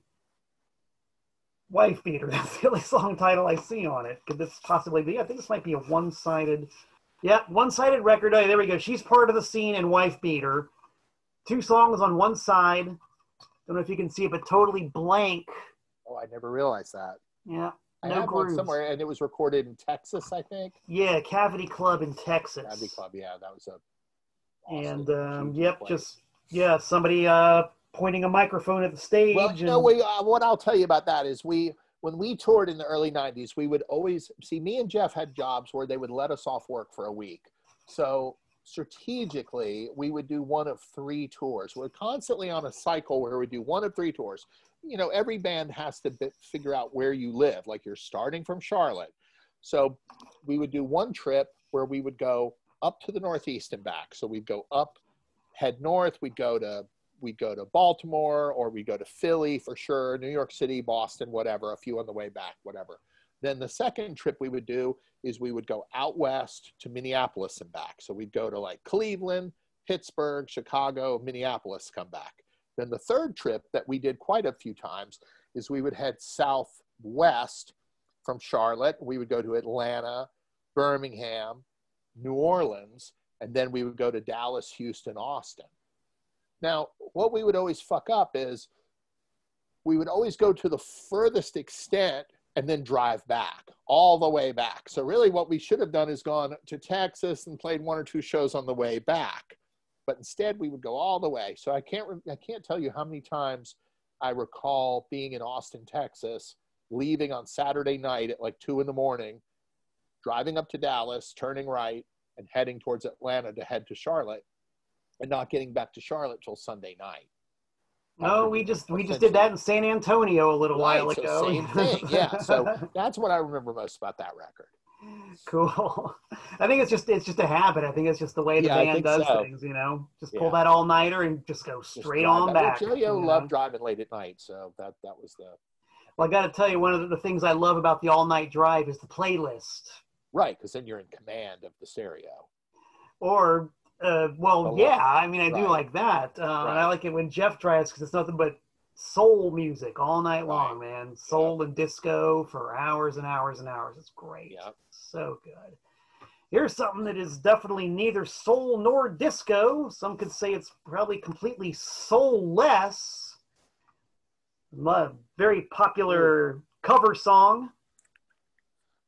Speaker 1: Wife Beater. That's the only song title I see on it. Could this possibly be? I think this might be a one-sided. Yeah, one-sided record. Oh, there we go. She's part of the scene in Wife Beater. 2 songs on one side. Don't know if you can see it, but totally blank.
Speaker 2: Oh, I never realized that.
Speaker 1: Yeah.
Speaker 2: I have one somewhere, and it was recorded in Texas, I think.
Speaker 1: Yeah, Cavity Club in Texas.
Speaker 2: Cavity Club, yeah, that was a.
Speaker 1: Awesome, and somebody pointing a microphone at the stage.
Speaker 2: Well, what I'll tell you about that is when we toured in the early 90s, we would always see, me and Jeff had jobs where they would let us off work for a week. So strategically, we would do one of 3 tours. We're constantly on a cycle where we do one of 3 tours. You know, every band has to figure out where you live. Like, you're starting from Charlotte. So we would do one trip where we would go up to the Northeast and back. So we'd go up, head north. We'd go to we'd go to Baltimore, or we'd go to Philly for sure, New York City, Boston, whatever, a few on the way back, whatever. Then the second trip we would do is we would go out west to Minneapolis and back. So we'd go to like Cleveland, Pittsburgh, Chicago, Minneapolis, come back. Then the third trip that we did quite a few times is we would head southwest from Charlotte. We would go to Atlanta, Birmingham, New Orleans, and then we would go to Dallas, Houston, Austin. Now, what we would always fuck up is we would always go to the furthest extent and then drive back, all the way back. So really what we should have done is gone to Texas and played 1 or 2 shows on the way back. But instead we would go all the way. So I can't tell you how many times I recall being in Austin, Texas, leaving on Saturday night at like 2 in the morning, driving up to Dallas, turning right, and heading towards Atlanta to head to Charlotte, and not getting back to Charlotte till Sunday night.
Speaker 1: No, we just did that in San Antonio a little while ago.
Speaker 2: So same thing, yeah. So that's what I remember most about that record.
Speaker 1: Cool. I think it's just a habit. I think it's just the way the band does things, you know. Just pull that all-nighter and just go straight on back.
Speaker 2: Well, Joe loved driving late at night, so that was the...
Speaker 1: Well, I got to tell you, one of the things I love about the all-night drive is the playlist.
Speaker 2: Right, because then you're in command of the stereo.
Speaker 1: Or... I mean, I do like that. And I like it when Jeff drives because it's nothing but soul music all night long, man. Soul and disco for hours and hours and hours. It's great. Yep. So good. Here's something that is definitely neither soul nor disco. Some could say it's probably completely soulless. A very popular cover song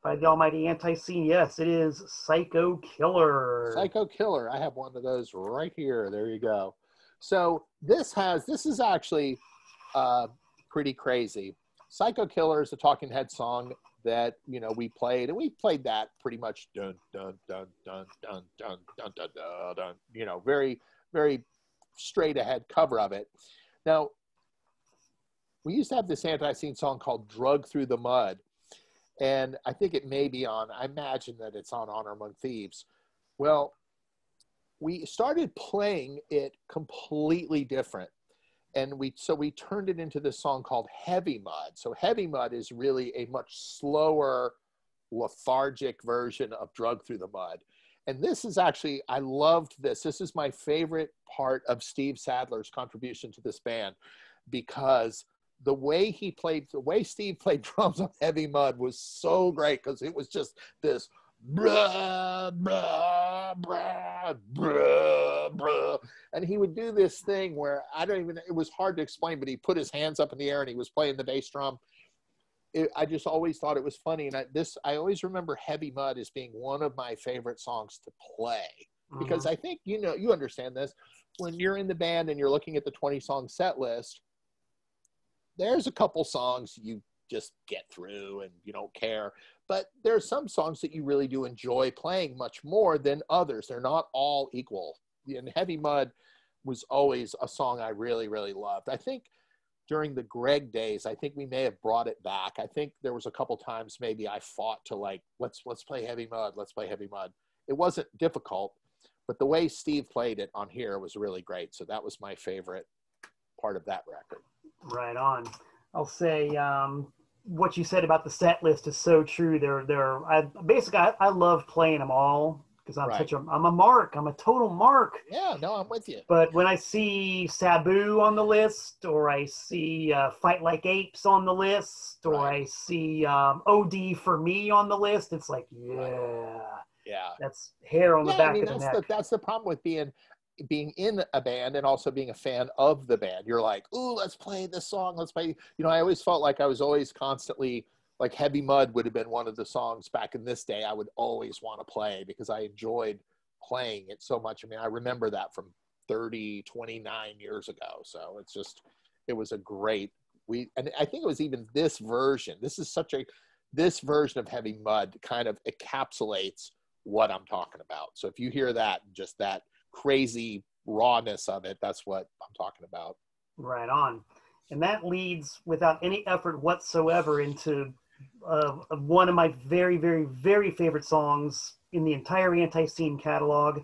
Speaker 1: by the almighty ANTiSEEN. Yes, it is Psycho Killer.
Speaker 2: Psycho Killer. I have one of those right here. There you go. So this is actually pretty crazy. Psycho Killer is a Talking Head song that, you know, we played, and we played that pretty much dun dun dun dun dun dun dun dun dun, dun, you know, very, very straight ahead cover of it. Now, we used to have this ANTiSEEN song called Drug Through the Mud. And I think it may be on, I imagine that it's on Honor Among Thieves. Well, we started playing it completely different. And so we turned it into this song called Heavy Mud. So Heavy Mud is really a much slower, lethargic version of Drug Through the Mud. And this is actually, I loved this. This is my favorite part of Steve Sadler's contribution to this band, because the way Steve played drums on Heavy Mud was so great, because it was just this blah, blah, blah, blah, blah. And he would do this thing where it was hard to explain, but he put his hands up in the air and he was playing the bass drum. I just always thought it was funny. And I always remember Heavy Mud as being one of my favorite songs to play, because I think, you know, you understand this. When you're in the band and you're looking at the 20-song set list, there's a couple songs you just get through and you don't care. But there's some songs that you really do enjoy playing much more than others. They're not all equal. And Heavy Mud was always a song I really, really loved. I think during the Greg days, I think we may have brought it back. I think there was a couple times maybe I fought to like, let's play Heavy Mud. Let's play Heavy Mud. It wasn't difficult, but the way Steve played it on here was really great. So that was my favorite part of that record. Right
Speaker 1: on. I'll say what you said about the set list is so true. I love playing them all because I'm a mark. I'm a total mark.
Speaker 2: Yeah, no, I'm with you.
Speaker 1: But when I see Sabu on the list, or I see Fight Like Apes on the list, or I see OD for Me on the list, it's like, that's hair on the back of the neck.
Speaker 2: That's the problem with being in a band and also being a fan of the band. You're like, ooh, let's play this song. Let's play. You know, I always felt like I was always constantly, like Heavy Mud would have been one of the songs back in this day I would always want to play because I enjoyed playing it so much. I mean, I remember that from 29 years ago. So it was a great, and I think it was even this version. This version of Heavy Mud kind of encapsulates what I'm talking about. So if you hear that, just that crazy rawness of it, that's what I'm talking about.
Speaker 1: Right on. And that leads without any effort whatsoever into one of my very, very, very favorite songs in the entire ANTiSEEN catalog.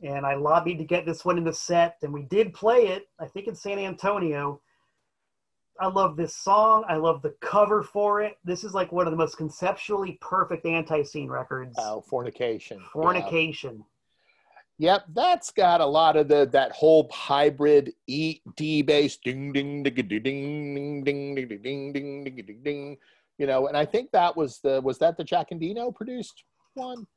Speaker 1: and I lobbied to get this one in the set, and we did play it, I think in San Antonio. I love this song. I love the cover for it. This is like one of the most conceptually perfect ANTiSEEN records.
Speaker 2: Oh, Fornication.
Speaker 1: Fornication.
Speaker 2: Yep, that's got a lot of that whole hybrid D bass, ding ding ding ding ding ding ding ding ding ding ding, you know. And I think that was that the Jack and Dino produced one.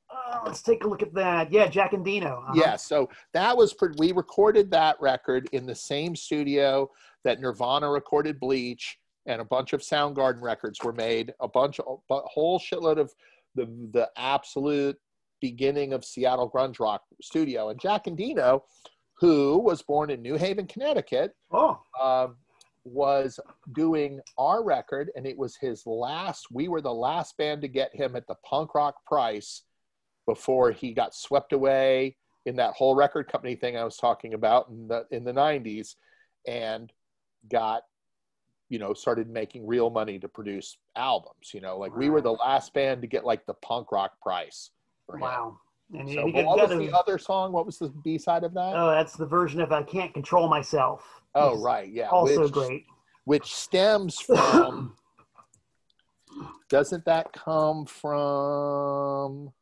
Speaker 1: Let's take a look at that. Yeah, Jack and Dino.
Speaker 2: Yeah, so that was we recorded that record in the same studio that Nirvana recorded Bleach, and a bunch of Soundgarden records were made. A whole shitload of the absolute beginning of Seattle grunge rock studio. And Jack and Dino, who was born in New Haven, Connecticut, was doing our record, and it was his last. We were the last band to get him at the punk rock price before he got swept away in that whole record company thing I was talking about in the 90s, and got, you know, started making real money to produce albums. You know, like we were the last band to get like the punk rock price for him.
Speaker 1: Wow. And
Speaker 2: so, what was the other song? What was the B-side of that?
Speaker 1: Oh, that's the version of I Can't Control Myself.
Speaker 2: Oh, right. Yeah.
Speaker 1: Also great.
Speaker 2: Which stems from, doesn't that come from,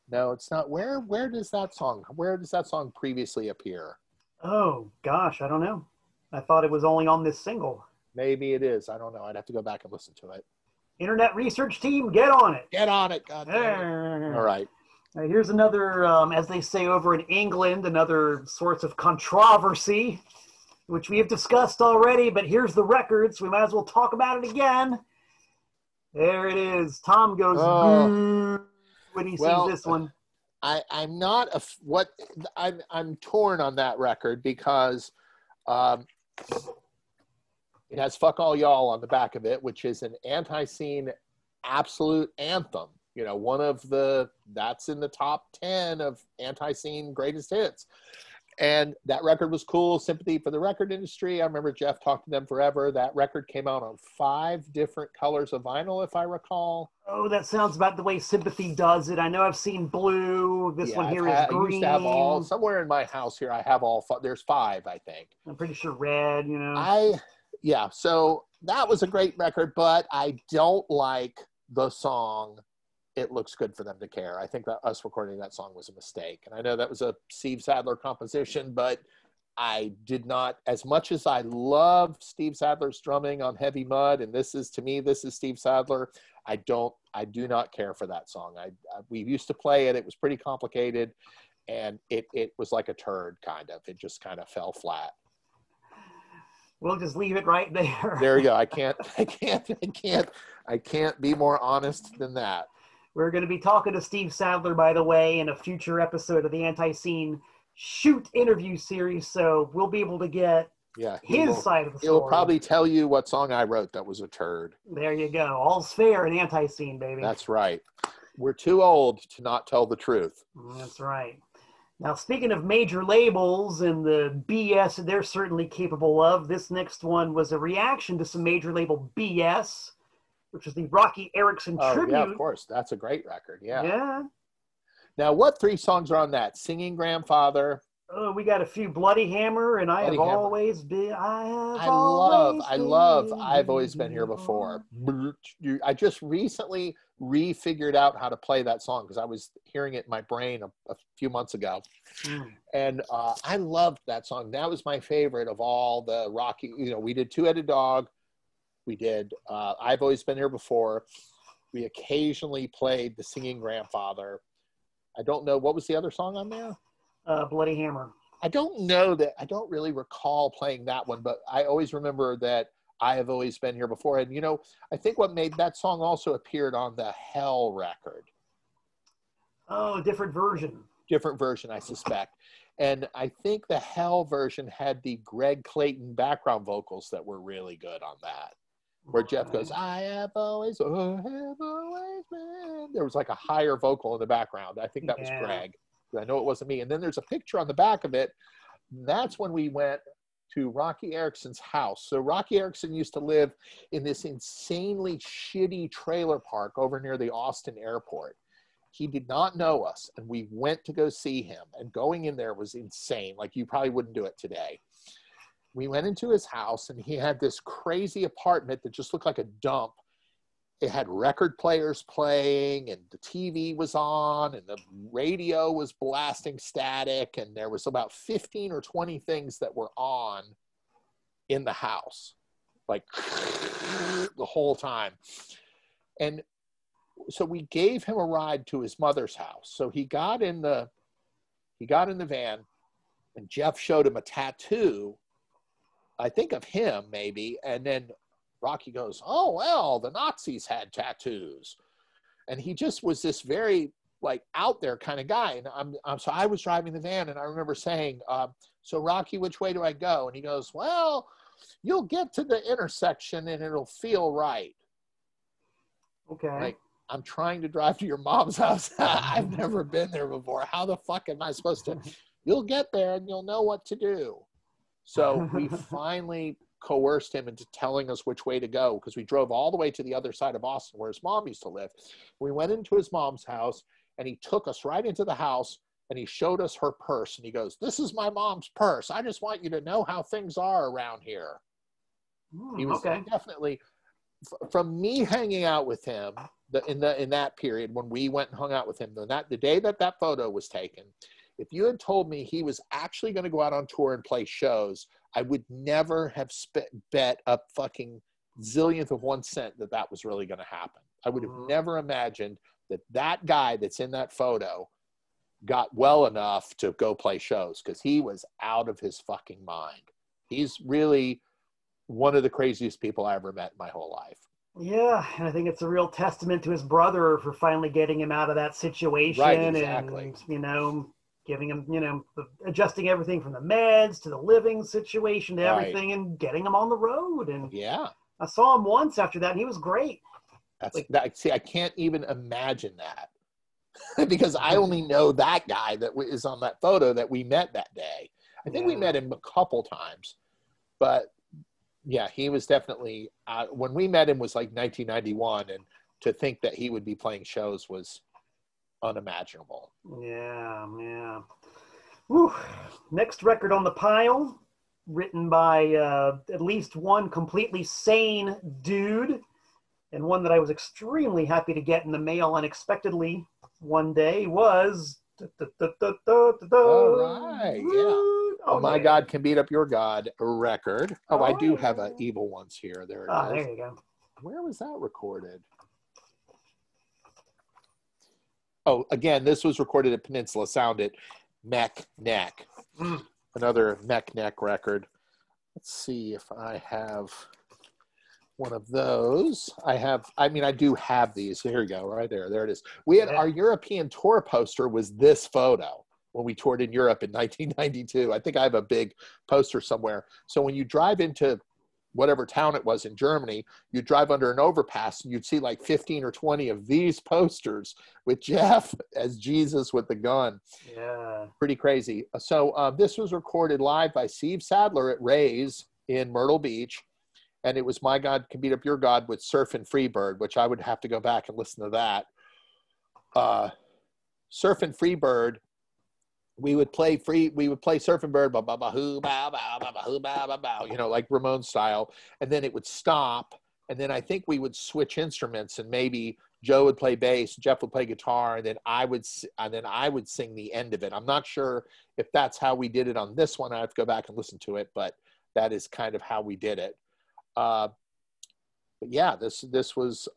Speaker 2: no, it's not. Where does that song previously appear?
Speaker 1: Oh, gosh, I don't know. I thought it was only on this single.
Speaker 2: Maybe it is. I don't know. I'd have to go back and listen to it.
Speaker 1: Internet research team, get on it.
Speaker 2: Get on it. God damn it. All right.
Speaker 1: Here's another, as they say over in England, another source of controversy, which we have discussed already, but here's the record, so we might as well talk about it again. There it is. Tom goes boo when he sees this one.
Speaker 2: I'm not I'm torn on that record because it has "Fuck All Y'all" on the back of it, which is an ANTiSEEN absolute anthem. You know, that's in the top 10 of ANTiSEEN greatest hits. And that record was cool. Sympathy for the record industry. I remember Jeff talked to them forever. That record came out on 5 different colors of vinyl, if I recall.
Speaker 1: Oh, that sounds about the way Sympathy does it. I know I've seen blue. This one here is green. I used to have
Speaker 2: somewhere in my house here, I have there's 5, I think.
Speaker 1: I'm pretty sure red, you know.
Speaker 2: So that was a great record, but I don't like the song "It Looks Good for Them to Care." I think that us recording that song was a mistake. And I know that was a Steve Sadler composition, but I did not, as much as I love Steve Sadler's drumming on Heavy Mud, and this is Steve Sadler, I do not care for that song. We used to play it. It was pretty complicated, and it was like a turd, kind of. It just kind of fell flat.
Speaker 1: We'll just leave it right there.
Speaker 2: There you go. I can't be more honest than that.
Speaker 1: We're going to be talking to Steve Sadler, by the way, in a future episode of the ANTiSEEN Shoot Interview series, so we'll be able to get his side of the story.
Speaker 2: He'll probably tell you what song I wrote that was a turd.
Speaker 1: There you go. All's fair in ANTiSEEN, baby.
Speaker 2: That's right. We're too old to not tell the truth.
Speaker 1: That's right. Now, speaking of major labels and the BS they're certainly capable of, this next one was a reaction to some major label BS, which is the Rocky Erickson tribute.
Speaker 2: Yeah, of course. That's a great record. Yeah.
Speaker 1: Yeah.
Speaker 2: Now, what 3 songs are on that? Singing Grandfather.
Speaker 1: Oh, we got a few. Bloody Hammer and I love
Speaker 2: I've Always Been Here Before. I just recently refigured out how to play that song because I was hearing it in my brain a few months ago. And I loved that song. That was my favorite of all the Rocky. You know, we did Two-Headed Dog. We did I've Always Been Here Before. We occasionally played the Singing Grandfather. I don't know. What was the other song on there?
Speaker 1: Bloody Hammer.
Speaker 2: I don't know that. I don't really recall playing that one, but I always remember that I Have Always Been Here Before. And, you know, I think what made that song also appeared on the Hell record.
Speaker 1: Oh, different version.
Speaker 2: Different version, I suspect. And I think the Hell version had the Greg Clayton background vocals that were really good on that. Where Jeff goes, I have always been. There was like a higher vocal in the background. I think that was Greg. I know it wasn't me. And then there's a picture on the back of it. That's when we went to Rocky Erickson's house. So Rocky Erickson used to live in this insanely shitty trailer park over near the Austin airport. He did not know us, and we went to go see him, and going in there was insane. Like, you probably wouldn't do it today. We went into his house, and he had this crazy apartment that just looked like a dump. It had record players playing, and the TV was on, and the radio was blasting static, and there was about 15 or 20 things that were on in the house, like the whole time. And so we gave him a ride to his mother's house. So he got in the van, and Jeff showed him a tattoo, I think of him maybe, and then Rocky goes, "Oh, well, the Nazis had tattoos." And he just was this very like out there kind of guy. And so I was driving the van, and I remember saying, "So Rocky, which way do I go?" And he goes, "Well, you'll get to the intersection and it'll feel right."
Speaker 1: Okay.
Speaker 2: Like, I'm trying to drive to your mom's house. I've never been there before. How the fuck am I supposed to? You'll get there and you'll know what to do. So we finally coerced him into telling us which way to go, because we drove all the way to the other side of Austin where his mom used to live. We went into his mom's house, and he took us right into the house, and he showed us her purse, and he goes, "This is my mom's purse. I just want you to know how things are around here." He was definitely, from me hanging out with him in that period when we went and hung out with him, the day that photo was taken, if you had told me he was actually going to go out on tour and play shows, I would never have bet a fucking zillionth of 1 cent that was really going to happen. I would have never imagined that guy that's in that photo got well enough to go play shows, because he was out of his fucking mind. He's really one of the craziest people I ever met in my whole life.
Speaker 1: Yeah, and I think it's a real testament to his brother for finally getting him out of that situation.
Speaker 2: Right, exactly.
Speaker 1: And, giving him, adjusting everything from the meds to the living situation to everything, right, and getting him on the road. And
Speaker 2: yeah,
Speaker 1: I saw him once after that, and he was great.
Speaker 2: See, I can't even imagine that because I only know that guy that is on that photo that we met that day. I think we met him a couple times, but yeah, he was definitely, when we met him was like 1991, and to think that he would be playing shows was unimaginable.
Speaker 1: Yeah. Whew. Next record on the pile, written by at least one completely sane dude, and one that I was extremely happy to get in the mail unexpectedly one day, was...
Speaker 2: All right, yeah. Oh, My God Can Beat Up Your God record. Oh, I do have an Evil Ones here. There it is.
Speaker 1: There you go.
Speaker 2: Where was that recorded? Oh, again, this was recorded at Peninsula Sound at Mech Neck. Another Mech Neck record. Let's see if I have one of those. I do have these. Here we go, right there. There it is. We had our European tour poster was this photo when we toured in Europe in 1992. I think I have a big poster somewhere. So when you drive into whatever town it was in Germany, you'd drive under an overpass and you'd see like 15 or 20 of these posters with Jeff as Jesus with the gun.
Speaker 1: Yeah.
Speaker 2: Pretty crazy. So this was recorded live by Steve Sadler at Ray's in Myrtle Beach. And it was My God Can Beat Up Your God with Surfin' Freebird, which I would have to go back and listen to that. Surfin' Freebird, we would play Surfin' Bird, ba ba ba hoo bow bow ba ba hoo bow ba bow, like Ramon style, and then it would stop, and then I think we would switch instruments, and maybe Joe would play bass, Jeff would play guitar, and then I would sing the end of it. I'm not sure if that's how we did it on this one. I have to go back and listen to it, but that is kind of how we did it. But yeah, this was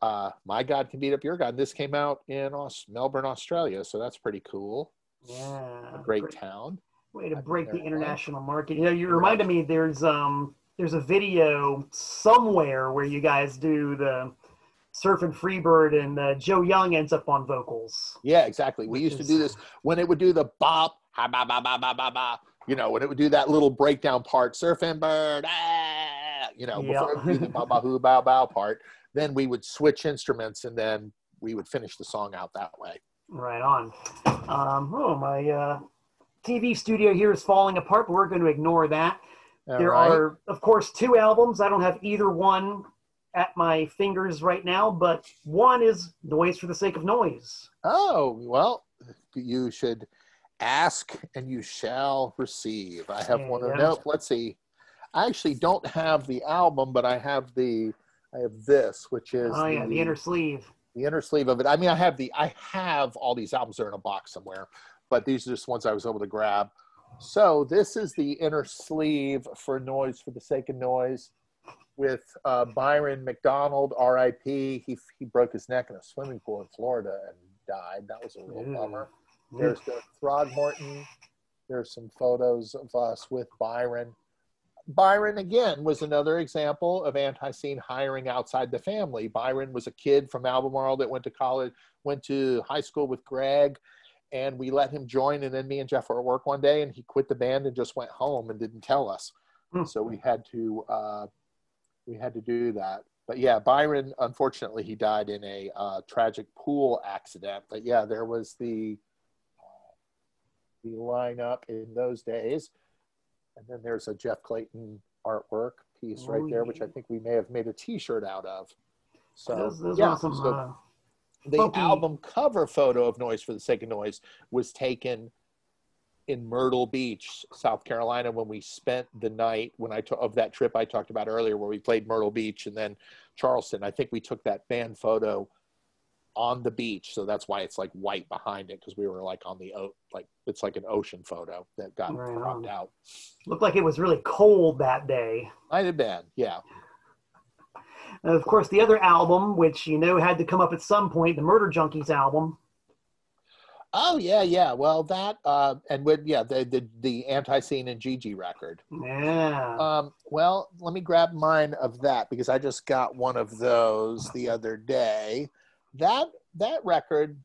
Speaker 2: My God Can Beat Up Your God. This came out in Melbourne, Australia, so that's pretty cool.
Speaker 1: Yeah,
Speaker 2: a great town.
Speaker 1: Way to break the international market. You reminded me. There's a video somewhere where you guys do the Surfin' Freebird, and Joe Young ends up on vocals.
Speaker 2: Yeah, exactly. We used to do this when it would do the bop, ha ba ba ba ba ba ba. When it would do that little breakdown part, Surfin' Bird, before it would do the ba ba hoo bow bow part. Then we would switch instruments, and then we would finish the song out that way.
Speaker 1: Right on. My TV studio here is falling apart, but we're going to ignore that. There are, of course, 2 albums. I don't have either one at my fingers right now, but one is Noise for the Sake of Noise.
Speaker 2: Oh, well, you should ask and you shall receive. I have one of, nope, let's see. I actually don't have the album, but I have this, which is
Speaker 1: the inner sleeve.
Speaker 2: The inner sleeve of it. I mean, I have all these albums. They're in a box somewhere, but these are just ones I was able to grab. So this is the inner sleeve for Noise for the Sake of Noise with Byron McDonald, R.I.P. He broke his neck in a swimming pool in Florida and died. That was a real bummer. There's the Throgmorton. There's some photos of us with Byron. Byron, again, was another example of ANTiSEEN hiring outside the family. Byron was a kid from Albemarle that went to college, went to high school with Greg, and we let him join. And then me and Jeff were at work one day, and he quit the band and just went home and didn't tell us. So we had to do that. But yeah, Byron, unfortunately, he died in a tragic pool accident. But yeah, there was the lineup in those days. And then there's a Jeff Clayton artwork piece right there, which I think we may have made a T-shirt out of. So
Speaker 1: those
Speaker 2: yeah,
Speaker 1: awesome,
Speaker 2: so the album cover photo of Noise for the Sake of Noise was taken in Myrtle Beach, South Carolina, when we spent the night of that trip I talked about earlier, where we played Myrtle Beach and then Charleston. I think we took that band photo on the beach, so that's why it's like white behind it, because we were like on the it's like an ocean photo that got cropped out.
Speaker 1: Looked like it was really cold that day.
Speaker 2: Might have been, yeah.
Speaker 1: And of course, the other album, which had to come up at some point, the Murder Junkies album.
Speaker 2: Oh yeah. Well, that and with the ANTiSEEN and Gigi record.
Speaker 1: Yeah.
Speaker 2: Well, let me grab mine of that, because I just got one of those the other day. That record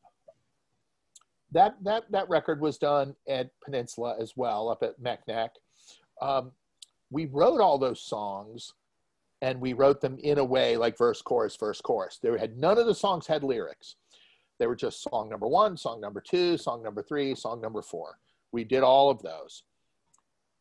Speaker 2: was done at Peninsula as well, up at Meknek. We wrote all those songs, and we wrote them in a way like verse, chorus, verse, chorus. None of the songs had lyrics. They were just song number 1, song number 2, song number 3, song number 4. We did all of those.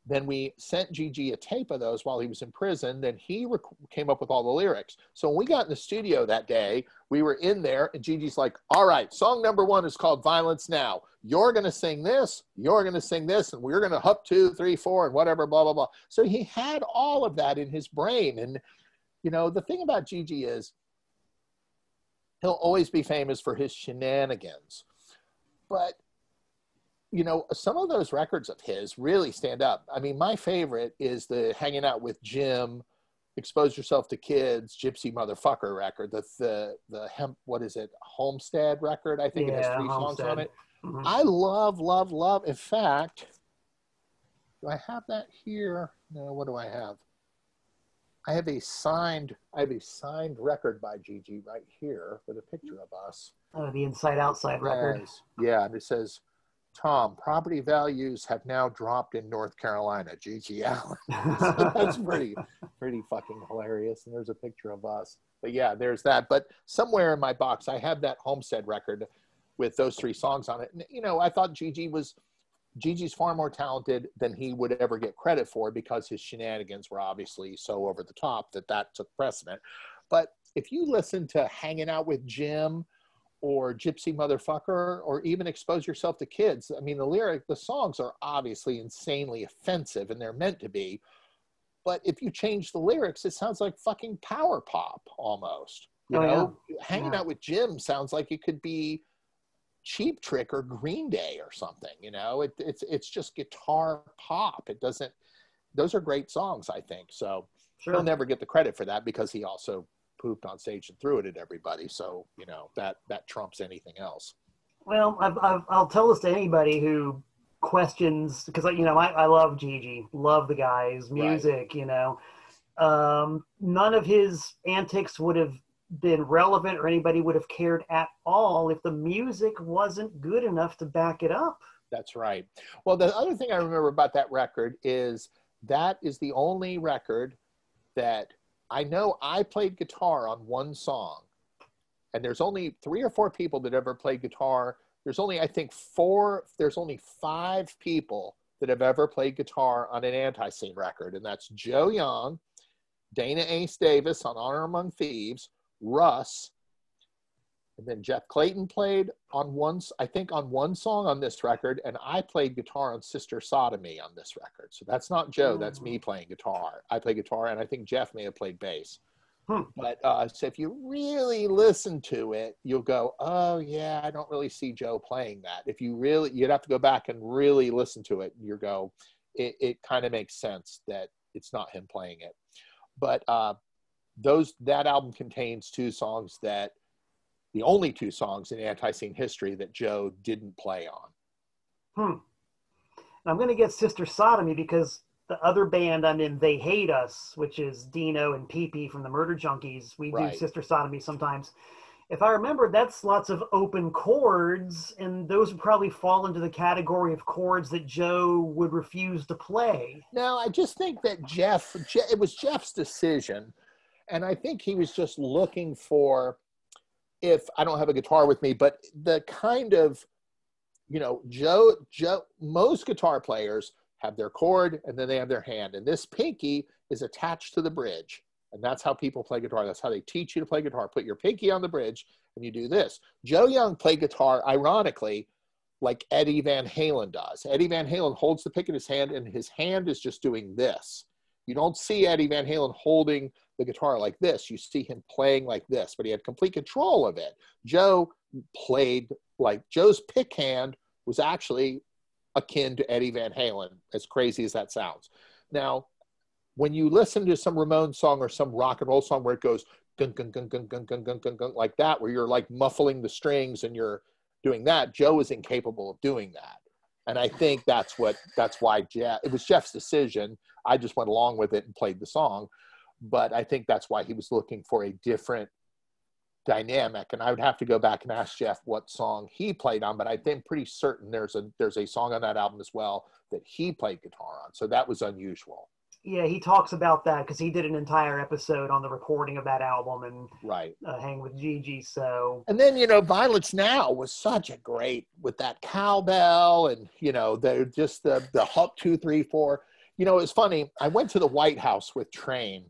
Speaker 2: Then we sent Gigi a tape of those while he was in prison. Then he came up with all the lyrics. So when we got in the studio that day, we were in there, and Gigi's like, all right, song number 1 is called Violence Now. You're going to sing this, you're going to sing this, and we're going to hup 2, 3, 4, and whatever, blah, blah, blah. So he had all of that in his brain. And, the thing about Gigi is he'll always be famous for his shenanigans. But some of those records of his really stand up. I mean, my favorite is the Hanging Out with Jim, Expose Yourself to Kids, Gypsy Motherfucker record. The what is it? Homestead record. I think it has 3 songs on it. Mm-hmm. I love. In fact, do I have that here? No, what do I have? I have a signed record by Gigi right here with a picture of us.
Speaker 1: Oh, the Inside Outside record.
Speaker 2: Yeah, and it says, Tom, property values have now dropped in North Carolina, Gigi Allen. So that's pretty fucking hilarious. And there's a picture of us. But yeah, there's that. But somewhere in my box, I have that Homestead record with those 3 songs on it. And, I thought Gigi's far more talented than he would ever get credit for, because his shenanigans were obviously so over the top that took precedent. But if you listen to Hanging Out with Jim or Gypsy Motherfucker, or even Expose Yourself to Kids, I mean, the songs are obviously insanely offensive, and they're meant to be. But if you change the lyrics, it sounds like fucking power pop almost. Hanging Out with Jim sounds like it could be Cheap Trick or Green Day or something. It's just guitar pop. Those are great songs, I think. So he'll never get the credit for that, because he also pooped on stage and threw it at everybody. So, that trumps anything else.
Speaker 1: Well, I'll tell this to anybody who questions, because, I love Gigi, love the guy's music, none of his antics would have been relevant, or anybody would have cared at all, if the music wasn't good enough to back it up.
Speaker 2: That's right. Well, the other thing I remember about that record is that is the only record that I know I played guitar on one song, and there's only 3 or 4 people that ever played guitar. There's only 5 people that have ever played guitar on an ANTiSEEN record, and that's Joe Young, Dana Ace Davis on Honor Among Thieves, Russ, and then Jeff Clayton played on one song on this record, and I played guitar on Sister Sodomy on this record. So that's not Joe, that's me playing guitar. I play guitar, and I think Jeff may have played bass. But so if you really listen to it, you'll go, oh yeah, I don't really see Joe playing that. If you really, you'd have to go back and really listen to it, and you go, it kind of makes sense that it's not him playing it. But that album contains two songs that, the only two songs in ANTiSEEN history that Joe didn't play on.
Speaker 1: I'm going to get Sister Sodomy because the other band I'm in, They Hate Us, which is Dino and Pee from the Murder Junkies. We do Sister Sodomy sometimes. If I remember, that's lots of open chords, and those would probably fall into the category of chords that Joe would refuse to play.
Speaker 2: No, I just think that it was Jeff's decision, and I think he was just looking for, if I don't have a guitar with me, but the kind of, Joe, most guitar players have their chord and then they have their hand, and this pinky is attached to the bridge, and that's how people play guitar. That's how they teach you to play guitar. Put your pinky on the bridge and you do this. Joe Young played guitar, ironically, like Eddie Van Halen does. Eddie Van Halen holds the pick in his hand, and his hand is just doing this. You don't see Eddie Van Halen holding the guitar like this. You see him playing like this, but he had complete control of it. Joe played like, Joe's pick hand was actually akin to Eddie Van Halen, as crazy as that sounds. Now, when you listen to some Ramones song or some rock and roll song where it goes gung, gung, gung, gung, gung, gung, gung, gung, gung, like that, where you're like muffling the strings and you're doing that, Joe is incapable of doing that. And I think that's why it was Jeff's decision. I just went along with it and played the song. But I think that's why he was looking for a different dynamic. And I would have to go back and ask Jeff what song he played on, but I think pretty certain there's a song on that album as well that he played guitar on. So that was unusual.
Speaker 1: Yeah, he talks about that because he did an entire episode on the recording of that album and Hang with Gigi. So,
Speaker 2: and then Violence Now was such a great, with that cowbell, and they're just the Hop 2 3 4. It's funny. I went to the White House with Train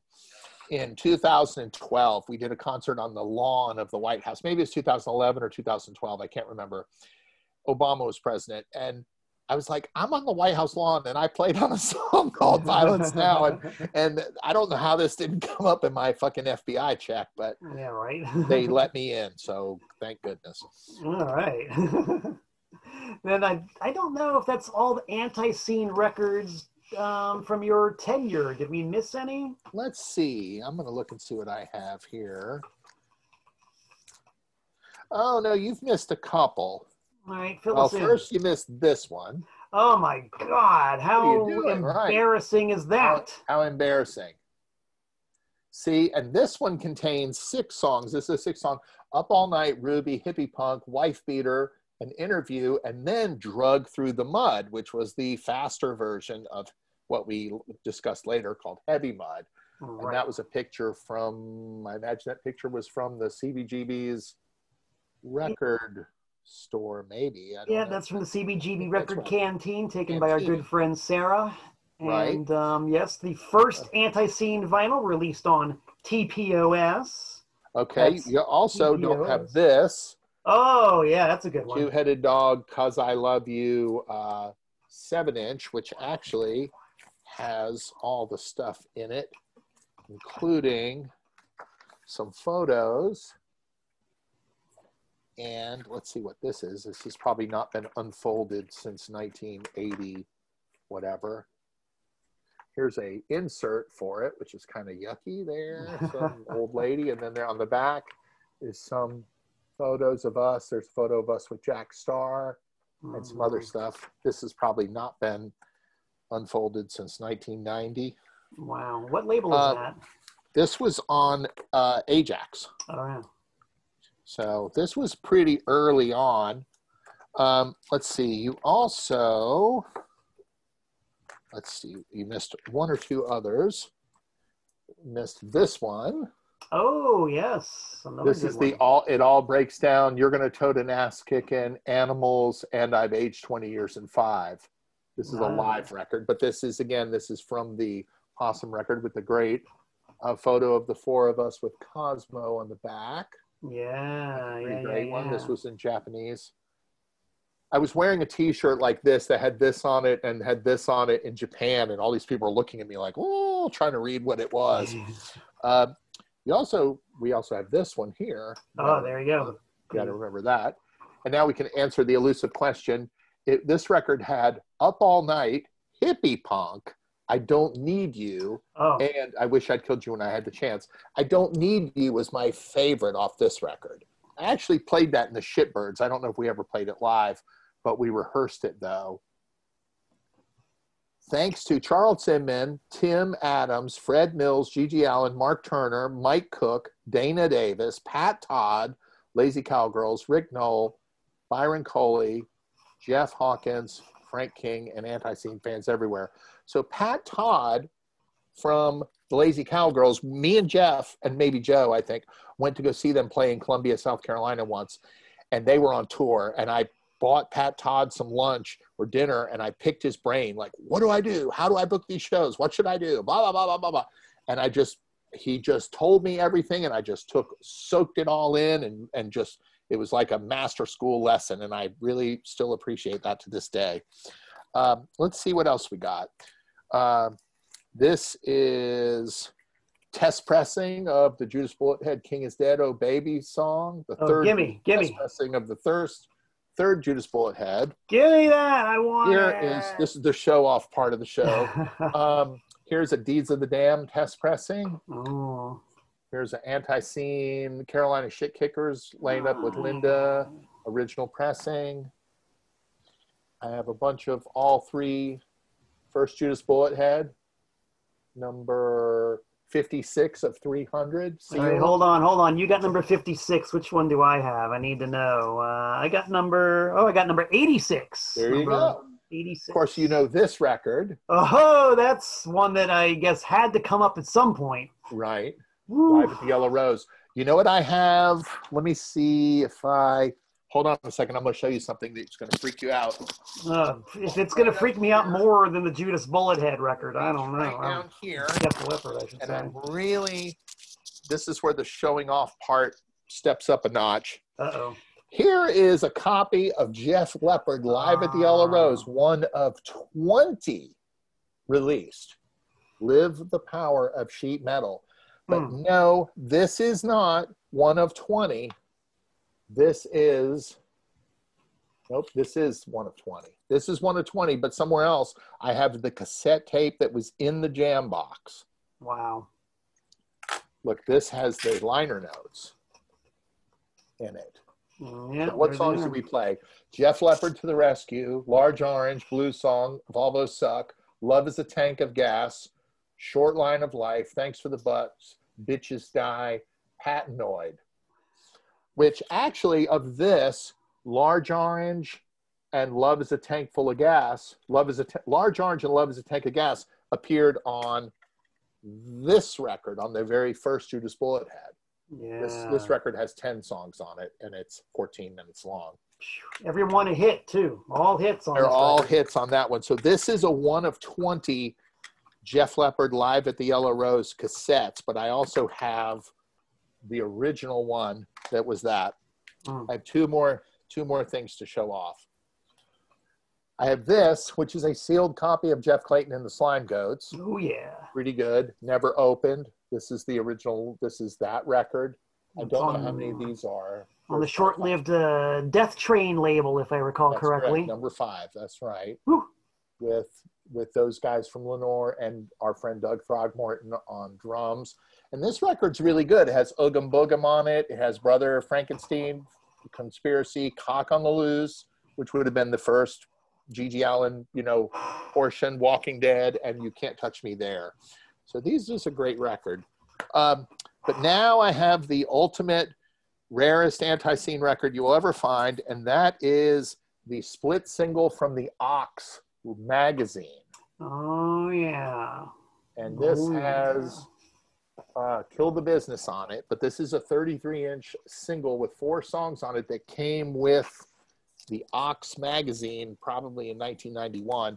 Speaker 2: in 2012. We did a concert on the lawn of the White House. Maybe it's 2011 or 2012. I can't remember. Obama was president, and I was like, I'm on the White House lawn, and I played on a song called Violence Now. And I don't know how this didn't come up in my fucking FBI check, but
Speaker 1: yeah, right.
Speaker 2: They let me in, so thank goodness.
Speaker 1: All right. Then I don't know if that's all the ANTiSEEN records from your tenure. Did we miss any?
Speaker 2: Let's see. I'm going to look and see what I have here. Oh, no, you've missed a couple.
Speaker 1: All right, fill us in.
Speaker 2: First you missed this one.
Speaker 1: Oh my God, how embarrassing is that?
Speaker 2: How embarrassing. See, and this one contains 6 songs. This is a 6 song. Up All Night, Ruby, Hippie Punk, Wife Beater, An Interview, and then Drug Through the Mud, which was the faster version of what we discussed later called Heavy Mud. Right. And that was a picture from, I imagine that picture was from the CBGB's record store, maybe. I don't know.
Speaker 1: That's from the CBGB record canteen, taken by our good friend Sarah. And yes, the first ANTiSEEN vinyl released on TPOS.
Speaker 2: Okay, you also TPOS. Don't have this.
Speaker 1: Oh yeah, that's a good one.
Speaker 2: Two-Headed Dog, 'Cause I Love You, 7-inch, which actually has all the stuff in it, including some photos. And let's see what this is. This has probably not been unfolded since 1980, whatever. Here's a insert for it, which is kind of yucky there. Some old lady. And then there on the back is some photos of us. There's a photo of us with Jack Starr and some other stuff. This has probably not been unfolded since 1990.
Speaker 1: Wow. What label is that?
Speaker 2: This was on Ajax.
Speaker 1: Oh, yeah.
Speaker 2: So this was pretty early on. Let's see. You also, you missed 1 or 2 others. You missed this one.
Speaker 1: Oh, yes.
Speaker 2: This is the It All Breaks Down. You're Gonna Tote an Ass Kickin', Animals, and I've Aged 20 Years in 5. This is a live record, but this is from the Possum record with the great A photo of the four of us with Cosmo on the back.
Speaker 1: Yeah,
Speaker 2: Pretty
Speaker 1: yeah,
Speaker 2: great
Speaker 1: yeah,
Speaker 2: one.
Speaker 1: yeah.
Speaker 2: This was in Japanese. I was wearing a T-shirt like this that had this on it and had this on it in Japan, and all these people are looking at me like, "Oh," trying to read what it was. We also have this one here.
Speaker 1: Oh, there you go.
Speaker 2: You got to remember that. And now we can answer the elusive question. This record had "Up All Night," "Hippie Punk," "I Don't Need You," and "I Wish I'd Killed You When I Had the Chance." "I Don't Need You" was my favorite off this record. I actually played that in the Shitbirds. I don't know if we ever played it live, but we rehearsed it though. Thanks to Charles Inman, Tim Adams, Fred Mills, Gigi Allen, Mark Turner, Mike Cook, Dana Davis, Pat Todd, Lazy Cowgirls, Rick Knoll, Byron Coley, Jeff Hawkins, Frank King, and ANTiSEEN fans everywhere. So Pat Todd from the Lazy Cowgirls, me and Jeff, and maybe Joe, I think, went to go see them play in Columbia, South Carolina once, and they were on tour, and I bought Pat Todd some lunch or dinner, and I picked his brain, like, what do I do? How do I book these shows? What should I do? Blah, blah, blah, blah, blah, blah. And he just told me everything, and I just soaked it all in, and just, it was like a master school lesson, and I really still appreciate that to this day. Let's see what else we got. This is test pressing of the Judas Bullethead "King is Dead, Oh Baby" song. The third test pressing of the third Judas Bullethead.
Speaker 1: Give me that. I want it.
Speaker 2: This is the show off part of the show. Here's a Deeds of the Damned test pressing.
Speaker 1: Oh.
Speaker 2: Here's an ANTiSEEN Carolina Shit Kickers laying up with Linda original pressing. I have a bunch of all three first Judas Bullethead, number 56 of 300.
Speaker 1: All right, hold on. You got number 56. Which one do I have? I need to know. I got number 86.
Speaker 2: There you go.
Speaker 1: 86.
Speaker 2: Of course, you know this record.
Speaker 1: Oh, that's one that I guess had to come up at some point.
Speaker 2: Right.
Speaker 1: Woo.
Speaker 2: Live at the Yellow Rose. You know what I have? Let me see if hold on a second. I'm going to show you something that's going to freak you out.
Speaker 1: If it's going to freak me out more than the Judas Bullethead record, I don't know.
Speaker 2: Right down here.
Speaker 1: Def Leppard, I should say.
Speaker 2: I'm really, this is where the showing off part steps up a notch.
Speaker 1: Uh-oh.
Speaker 2: Here is a copy of Jeff Leppard Live at the Yellow Rose, one of 20 released. Live the Power of Sheet Metal. But no, this is not one of 20. This is one of 20. This is one of 20, but somewhere else I have the cassette tape that was in the jam box.
Speaker 1: Wow.
Speaker 2: Look, this has the liner notes in it.
Speaker 1: Yeah,
Speaker 2: so what songs did we play? Jeff Leppard to the Rescue, Large Orange, Blues Song, Volvo Suck, Love is a Tank of Gas, Short Line of Life, Thanks for the Butts, Bitches Die, Patinoid. Which actually of this, Large Orange and Love is a Tank Full of Gas, Large Orange and Love is a Tank of Gas appeared on this record, on the very first Judas Bullethead.
Speaker 1: Yeah.
Speaker 2: This record has 10 songs on it, and it's 14 minutes long.
Speaker 1: Every one a hit, too. All hits on
Speaker 2: They're all
Speaker 1: record.
Speaker 2: hits on that one. So this is a one of 20 Jeff Leppard Live at the Yellow Rose cassettes, but I also have the original one that was that. I have two more things to show off. I have this, which is a sealed copy of Jeff Clayton and the Slime Goats.
Speaker 1: Oh, yeah.
Speaker 2: Pretty good. Never opened. This is the original. This is that record. I don't know how many of these are.
Speaker 1: On the short-lived Death Train label, if I recall correctly.
Speaker 2: Correct. Number 5. That's right.
Speaker 1: Woo.
Speaker 2: With those guys from Lenore and our friend Doug Throgmorton on drums. And this record's really good. It has Oogum Boogum on it. It has Brother Frankenstein, Conspiracy, Cock on the Loose, which would have been the first Gigi Allen, portion, Walking Dead, and You Can't Touch Me There. So this is a great record. But now I have the ultimate, rarest ANTiSEEN record you'll ever find, and that is the split single from the Ox magazine.
Speaker 1: Oh, yeah.
Speaker 2: And this has Kill the Business on it, but this is a 33-inch single with 4 songs on it that came with the Ox magazine probably in 1991.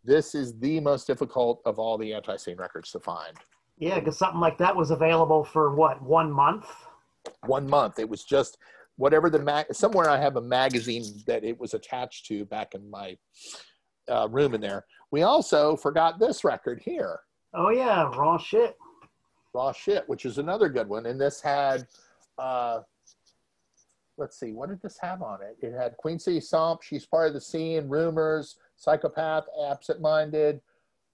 Speaker 2: This is the most difficult of all the ANTiSEEN records to find.
Speaker 1: Yeah, because something like that was available for what, 1 month?
Speaker 2: 1 month. It was just whatever somewhere I have a magazine that it was attached to back in my room in there. We also forgot this record here.
Speaker 1: Oh yeah, Raw Shit.
Speaker 2: Raw Shit, which is another good one. And this had, let's see, what did this have on it? It had Queen City Stomp, She's Part of the Scene, Rumors, Psychopath, Absent Minded,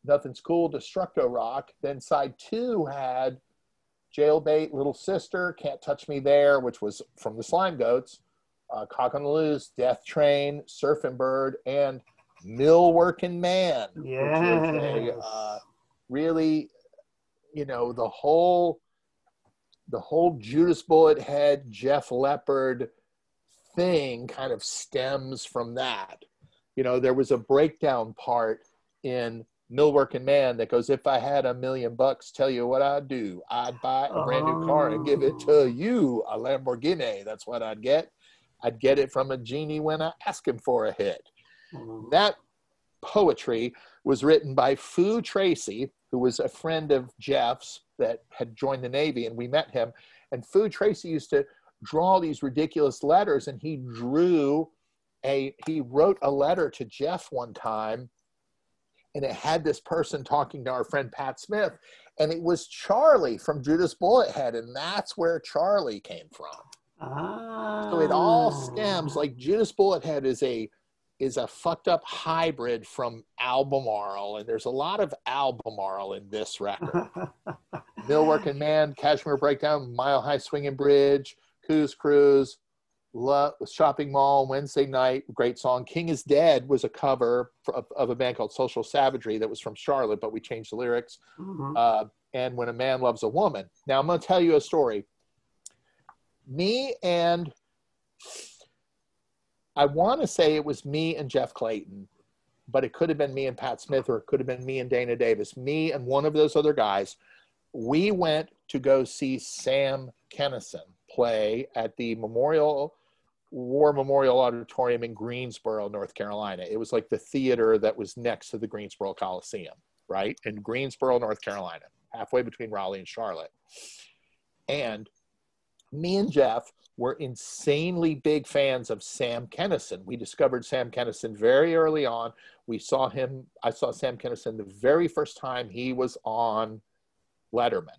Speaker 2: Nothing's Cool, Destructo Rock. Then side 2 had Jailbait, Little Sister, Can't Touch Me There, which was from the Slime Goats, Cock on the Loose, Death Train, Surfing Bird, and Mill Working Man,
Speaker 1: Yes.
Speaker 2: which is a really, you know, the whole Judas Bullet Head, Jeff Leppard thing kind of stems from that. You know, there was a breakdown part in Mill Working Man that goes, if I had $1 million, tell you what I'd do. I'd buy a brand new car and give it to you, a Lamborghini. That's what I'd get. I'd get it from a genie when I ask him for a hit. That poetry was written by Fu Tracy, who was a friend of Jeff's that had joined the Navy, and we met him. And Fu Tracy used to draw these ridiculous letters, and he wrote a letter to Jeff one time, and it had this person talking to our friend Pat Smith, and it was Charlie from Judas Bullet Head, and that's where Charlie came from. So it all stems, like Judas Bullet Head is a fucked up hybrid from Albemarle, and there's a lot of Albemarle in this record. Mill Working Man, Cashmere Breakdown, Mile High Swinging Bridge, Coos Cruise, Shopping Mall, Wednesday Night, great song. King is Dead was a cover of a band called Social Savagery that was from Charlotte, but we changed the lyrics. And When a Man Loves a Woman. Now I'm going to tell you a story. I want to say it was me and Jeff Clayton, but it could have been me and Pat Smith, or it could have been me and Dana Davis. Me and one of those other guys, we went to go see Sam Kinison play at the War Memorial Auditorium in Greensboro, North Carolina. It was like the theater that was next to the Greensboro Coliseum, right? In Greensboro, North Carolina, halfway between Raleigh and Charlotte. And me and Jeff were insanely big fans of Sam Kinison. We discovered Sam Kinison very early on. I saw Sam Kinison the very first time he was on Letterman.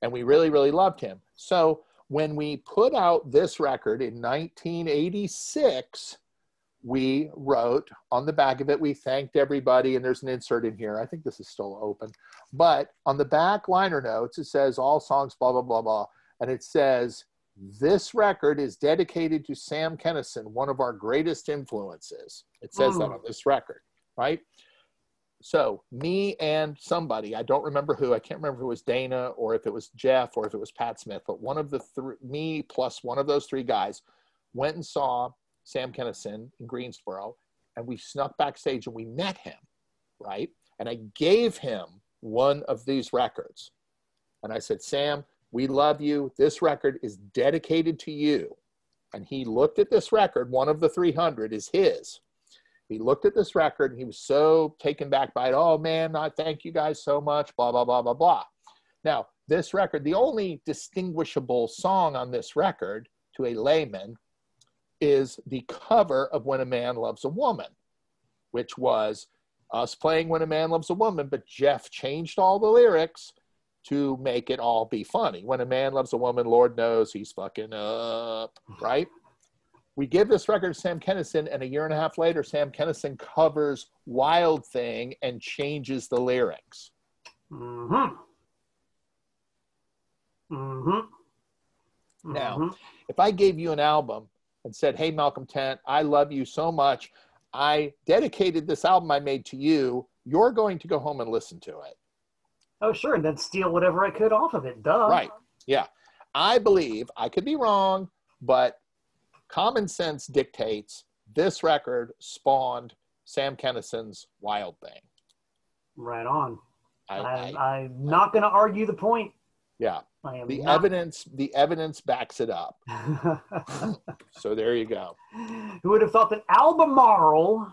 Speaker 2: And we really, really loved him. So when we put out this record in 1986, we wrote on the back of it, we thanked everybody, and there's an insert in here. I think this is still open. But on the back liner notes, it says all songs, blah, blah, blah, blah. And it says, this record is dedicated to Sam Kinison, one of our greatest influences. It says that on this record, right? So me and somebody, I don't remember who, I can't remember if it was Dana or if it was Jeff or if it was Pat Smith, but one of the me plus one of those three guys went and saw Sam Kinison in Greensboro, and we snuck backstage and we met him, right? And I gave him one of these records. And I said, Sam, we love you. This record is dedicated to you. And he looked at this record, one of the 300 is his. He looked at this record and he was so taken back by it. Oh man, I thank you guys so much, blah, blah, blah, blah, blah. Now, this record, the only distinguishable song on this record to a layman is the cover of When a Man Loves a Woman, which was us playing When a Man Loves a Woman, but Jeff changed all the lyrics to make it all be funny. When a man loves a woman, Lord knows he's fucking up, right? We give this record to Sam Kinison, and a year and a half later, Sam Kinison covers Wild Thing and changes the lyrics. Now, if I gave you an album and said, hey, Malcolm Tent, I love you so much, I dedicated this album I made to you, you're going to go home and listen to it.
Speaker 1: Oh, sure, and then steal whatever I could off of it, duh.
Speaker 2: Right, yeah. I believe, I could be wrong, but common sense dictates this record spawned Sam Kinison's Wild Thing.
Speaker 1: Right on. I'm not going to argue the point.
Speaker 2: Yeah. The evidence backs it up. So there you go.
Speaker 1: Who would have thought that Albemarle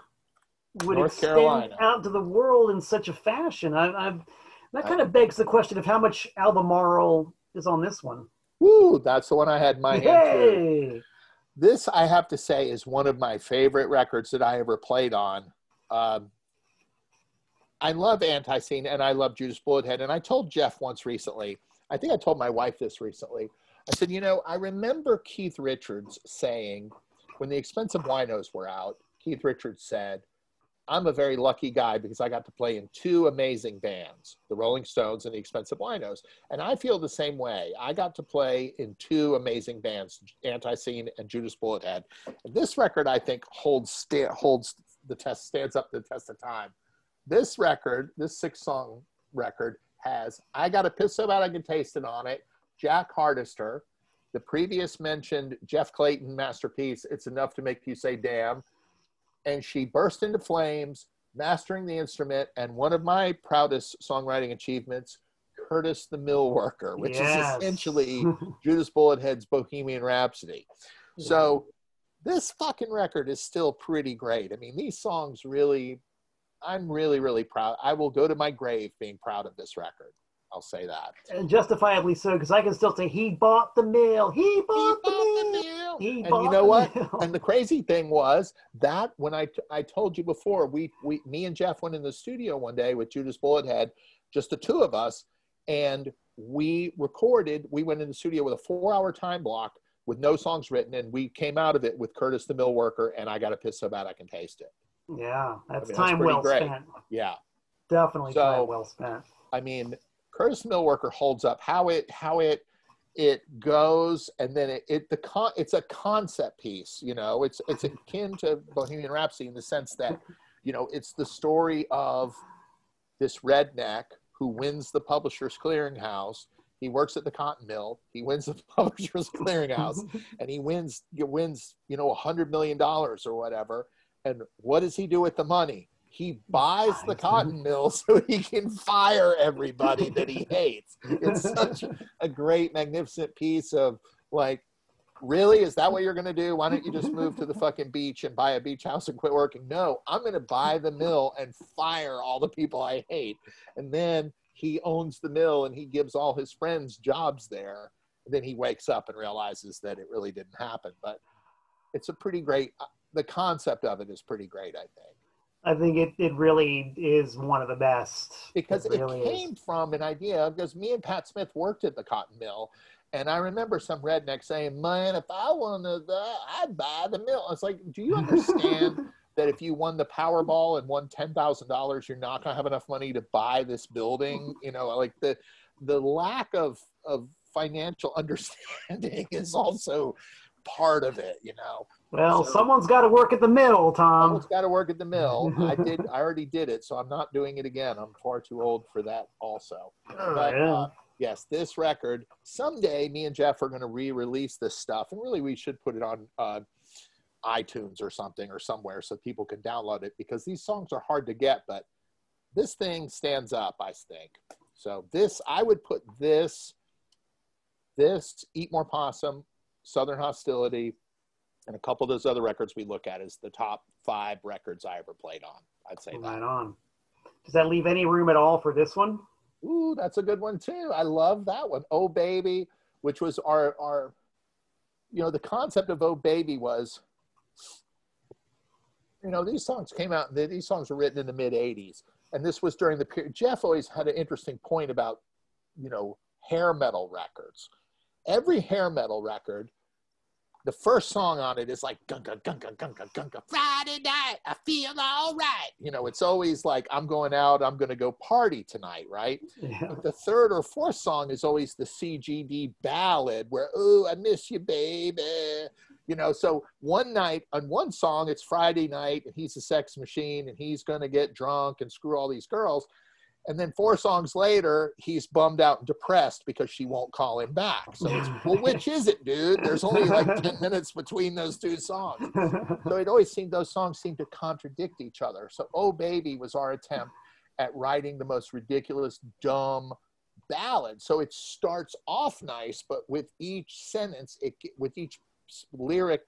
Speaker 1: would
Speaker 2: North
Speaker 1: extend
Speaker 2: Carolina
Speaker 1: out to the world in such a fashion? That kind of begs the question of how much Albemarle is on this one.
Speaker 2: Woo, that's the one I had in my hand too.
Speaker 1: Yay!
Speaker 2: This, I have to say, is one of my favorite records that I ever played on. I love ANTiSEEN and I love Judas Bullethead. And I told Jeff once recently, I think I told my wife this recently. I said, you know, I remember Keith Richards saying, when the Expensive Winos were out, Keith Richards said, I'm a very lucky guy because I got to play in two amazing bands, the Rolling Stones and the Expensive Winos. And I feel the same way. I got to play in two amazing bands, ANTiSEEN and Judas Bullethead. And this record, I think, stands up to the test of time. This record, this 6-song record, has I Got a Piss So Bad I Can Taste It on it, Jack Hardister, the previous mentioned Jeff Clayton masterpiece, It's Enough to Make You Say Damn, and She Burst Into Flames, Mastering the Instrument, and one of my proudest songwriting achievements, Curtis the Mill Worker, which is essentially Judas Bullethead's Bohemian Rhapsody. So this fucking record is still pretty great. I mean, these songs really, I'm really, really proud. I will go to my grave being proud of this record. I'll say that. And
Speaker 1: justifiably so, because I can still say, he bought the mill. He bought the mill.
Speaker 2: And you know what? And the crazy thing was that when I told you before, me and Jeff went in the studio one day with Judas Bullethead, just the two of us, and we recorded. We went in the studio with a 4-hour time block with no songs written, and we came out of it with Curtis the Mill Worker and I Got a Piss So Bad I Can Taste It.
Speaker 1: Yeah, that's time well spent.
Speaker 2: Yeah,
Speaker 1: definitely time well spent.
Speaker 2: I mean, Curtis Mill Worker holds up. How it goes, and then it's a concept piece. You know, it's akin to Bohemian Rhapsody in the sense that, you know, it's the story of this redneck who wins the Publishers Clearinghouse. He works at the cotton mill. He wins the Publishers Clearinghouse, and he wins, you know, $100 million or whatever. And what does he do with the money? He buys the cotton mill so he can fire everybody that he hates. It's such a great, magnificent piece of, like, really? Is that what you're going to do? Why don't you just move to the fucking beach and buy a beach house and quit working? No, I'm going to buy the mill and fire all the people I hate. And then he owns the mill and he gives all his friends jobs there. And then he wakes up and realizes that it really didn't happen. But it's a pretty great, the concept of it is pretty great, I think.
Speaker 1: I think it really is one of the best.
Speaker 2: Because it came from an idea, because me and Pat Smith worked at the cotton mill, and I remember some redneck saying, man, if I wanted that, I'd buy the mill. I was like, do you understand that if you won the Powerball and won $10,000, you're not going to have enough money to buy this building? You know, like the lack of financial understanding is also part of it, you know.
Speaker 1: Well, so, someone's got to work at the mill, Tom.
Speaker 2: Someone's got to work at the mill. I already did it, so I'm not doing it again. I'm far too old for that also. But yes, this record, someday me and Jeff are going to re-release this stuff, and really we should put it on iTunes or something or somewhere so people can download it, because these songs are hard to get, but this thing stands up, I think. So this, I would put this, Eat More Possum, Southern Hostility, and a couple of those other records we look at as the top 5 records I ever played on. I'd say that. Right
Speaker 1: on. Does that leave any room at all for this one?
Speaker 2: Ooh, that's a good one too. I love that one. Oh Baby, which was our you know, the concept of Oh Baby was, you know, these songs came out, these songs were written in the mid 80s. And this was during the period. Jeff always had an interesting point about, you know, hair metal records. Every hair metal record, the first song on it is like, gunka, gunka, gunka, gunka, Friday night, I feel all right. You know, it's always like, I'm going out, I'm going to go party tonight, right? Yeah. But the third or fourth song is always the CGD ballad where, oh, I miss you, baby. You know, so one night on one song, it's Friday night, and he's a sex machine, and he's going to get drunk and screw all these girls. And then 4 songs later, he's bummed out and depressed because she won't call him back. So it's, well, which is it, dude? There's only like 10 minutes between those 2 songs. So it always seemed, those songs seemed to contradict each other. So Oh Baby was our attempt at writing the most ridiculous, dumb ballad. So it starts off nice, but with each sentence, with each lyric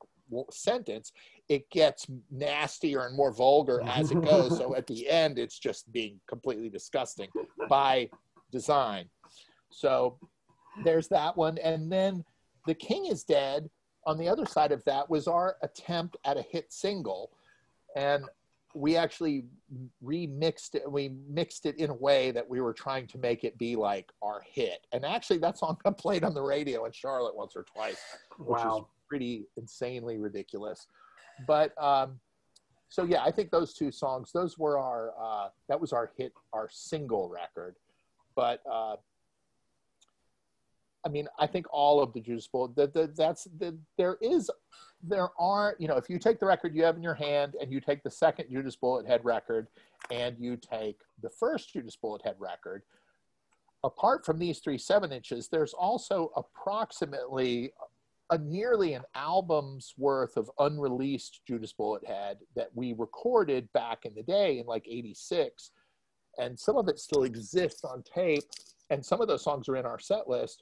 Speaker 2: sentence, it gets nastier and more vulgar as it goes. So at the end, it's just being completely disgusting. By design. So there's that one. And then The King is Dead, on the other side of that, was our attempt at a hit single. And we actually remixed it. We mixed it in a way that we were trying to make it be like our hit. And actually that song got played on the radio in Charlotte once or twice, which is pretty insanely ridiculous. But so yeah, I think those two songs, those were our, that was our hit, our single record. But I mean, I think all of the Judas Bullet, there are, you know, if you take the record you have in your hand and you take the second Judas Bullet Head record and you take the first Judas Bullet Head record, apart from these 3 7-inches, there's also approximately nearly an album's worth of unreleased Judas Bullet Head that we recorded back in the day in like 86. And some of it still exists on tape. And some of those songs are in our set list.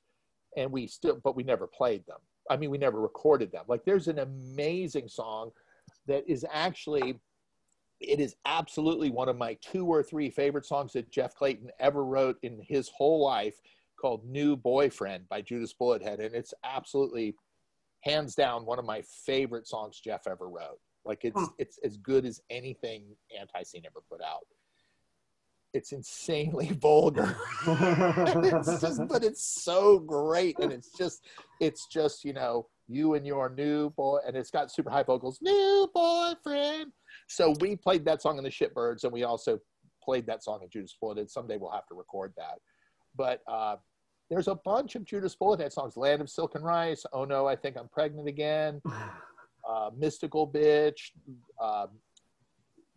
Speaker 2: And but we never played them. I mean, we never recorded them. Like there's an amazing song that is actually, it is absolutely one of my 2 or 3 favorite songs that Jeff Clayton ever wrote in his whole life, called New Boyfriend by Judas Bullet Head. And it's absolutely, hands down, one of my favorite songs Jeff ever wrote. Like it's as good as anything ANTiSEEN ever put out. It's insanely vulgar. But it's so great. And it's just, you know, you and your new boy, and it's got super high vocals, new boyfriend. So we played that song in the Shitbirds, and we also played that song in Judas Bullet Head. Someday we'll have to record that. But there's a bunch of Judas Bullet Head songs, Land of Silk and Rice, Oh No, I Think I'm Pregnant Again, Mystical Bitch,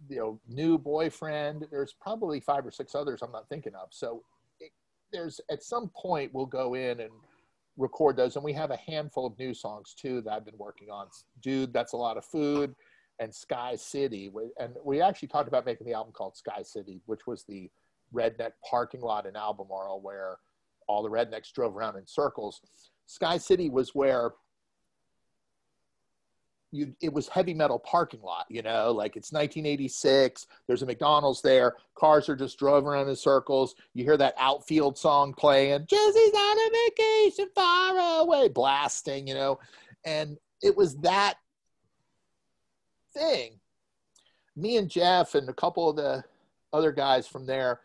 Speaker 2: you know, New Boyfriend. There's probably 5 or 6 others I'm not thinking of. So there's, at some point we'll go in and record those. And we have a handful of new songs too that I've been working on. Dude, That's a Lot of Food, and Sky City. And we actually talked about making the album called Sky City, which was the redneck parking lot in Albemarle where all the rednecks drove around in circles. Sky City was where it was heavy metal parking lot, you know, like it's 1986. There's a McDonald's there. Cars are just driving around in circles. You hear that Outfield song playing, Jesse's on a vacation far away, blasting, you know. And it was that thing. Me and Jeff and a couple of the other guys from there,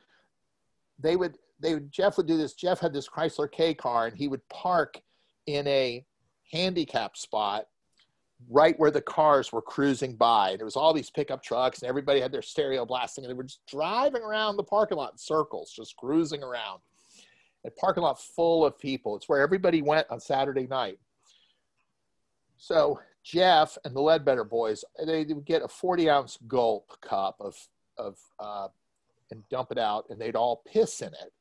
Speaker 2: Jeff would do this. Jeff had this Chrysler K car, and he would park in a handicap spot right where the cars were cruising by. And it was all these pickup trucks, and everybody had their stereo blasting, and they were just driving around the parking lot in circles, just cruising around. A parking lot full of people. It's where everybody went on Saturday night. So Jeff and the Ledbetter boys, they would get a 40-ounce gulp cup and dump it out, and they'd all piss in it.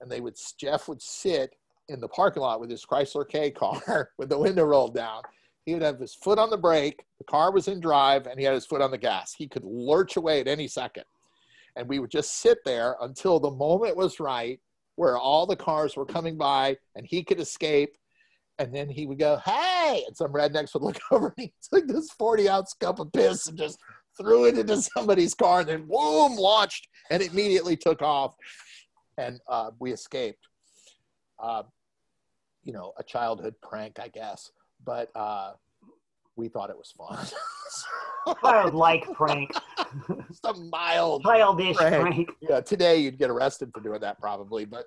Speaker 2: And Jeff would sit in the parking lot with his Chrysler K car with the window rolled down. He would have his foot on the brake. The car was in drive, and he had his foot on the gas. He could lurch away at any second. And we would just sit there until the moment was right where all the cars were coming by and he could escape. And then he would go, hey, and some rednecks would look over and he took this 40-ounce cup of piss and just threw it into somebody's car, and then boom, launched and immediately took off. And we escaped. You know, a childhood prank, I guess. But we thought it was fun.
Speaker 1: Childlike prank.
Speaker 2: Just a mild
Speaker 1: childish prank.
Speaker 2: Yeah, today you'd get arrested for doing that probably. But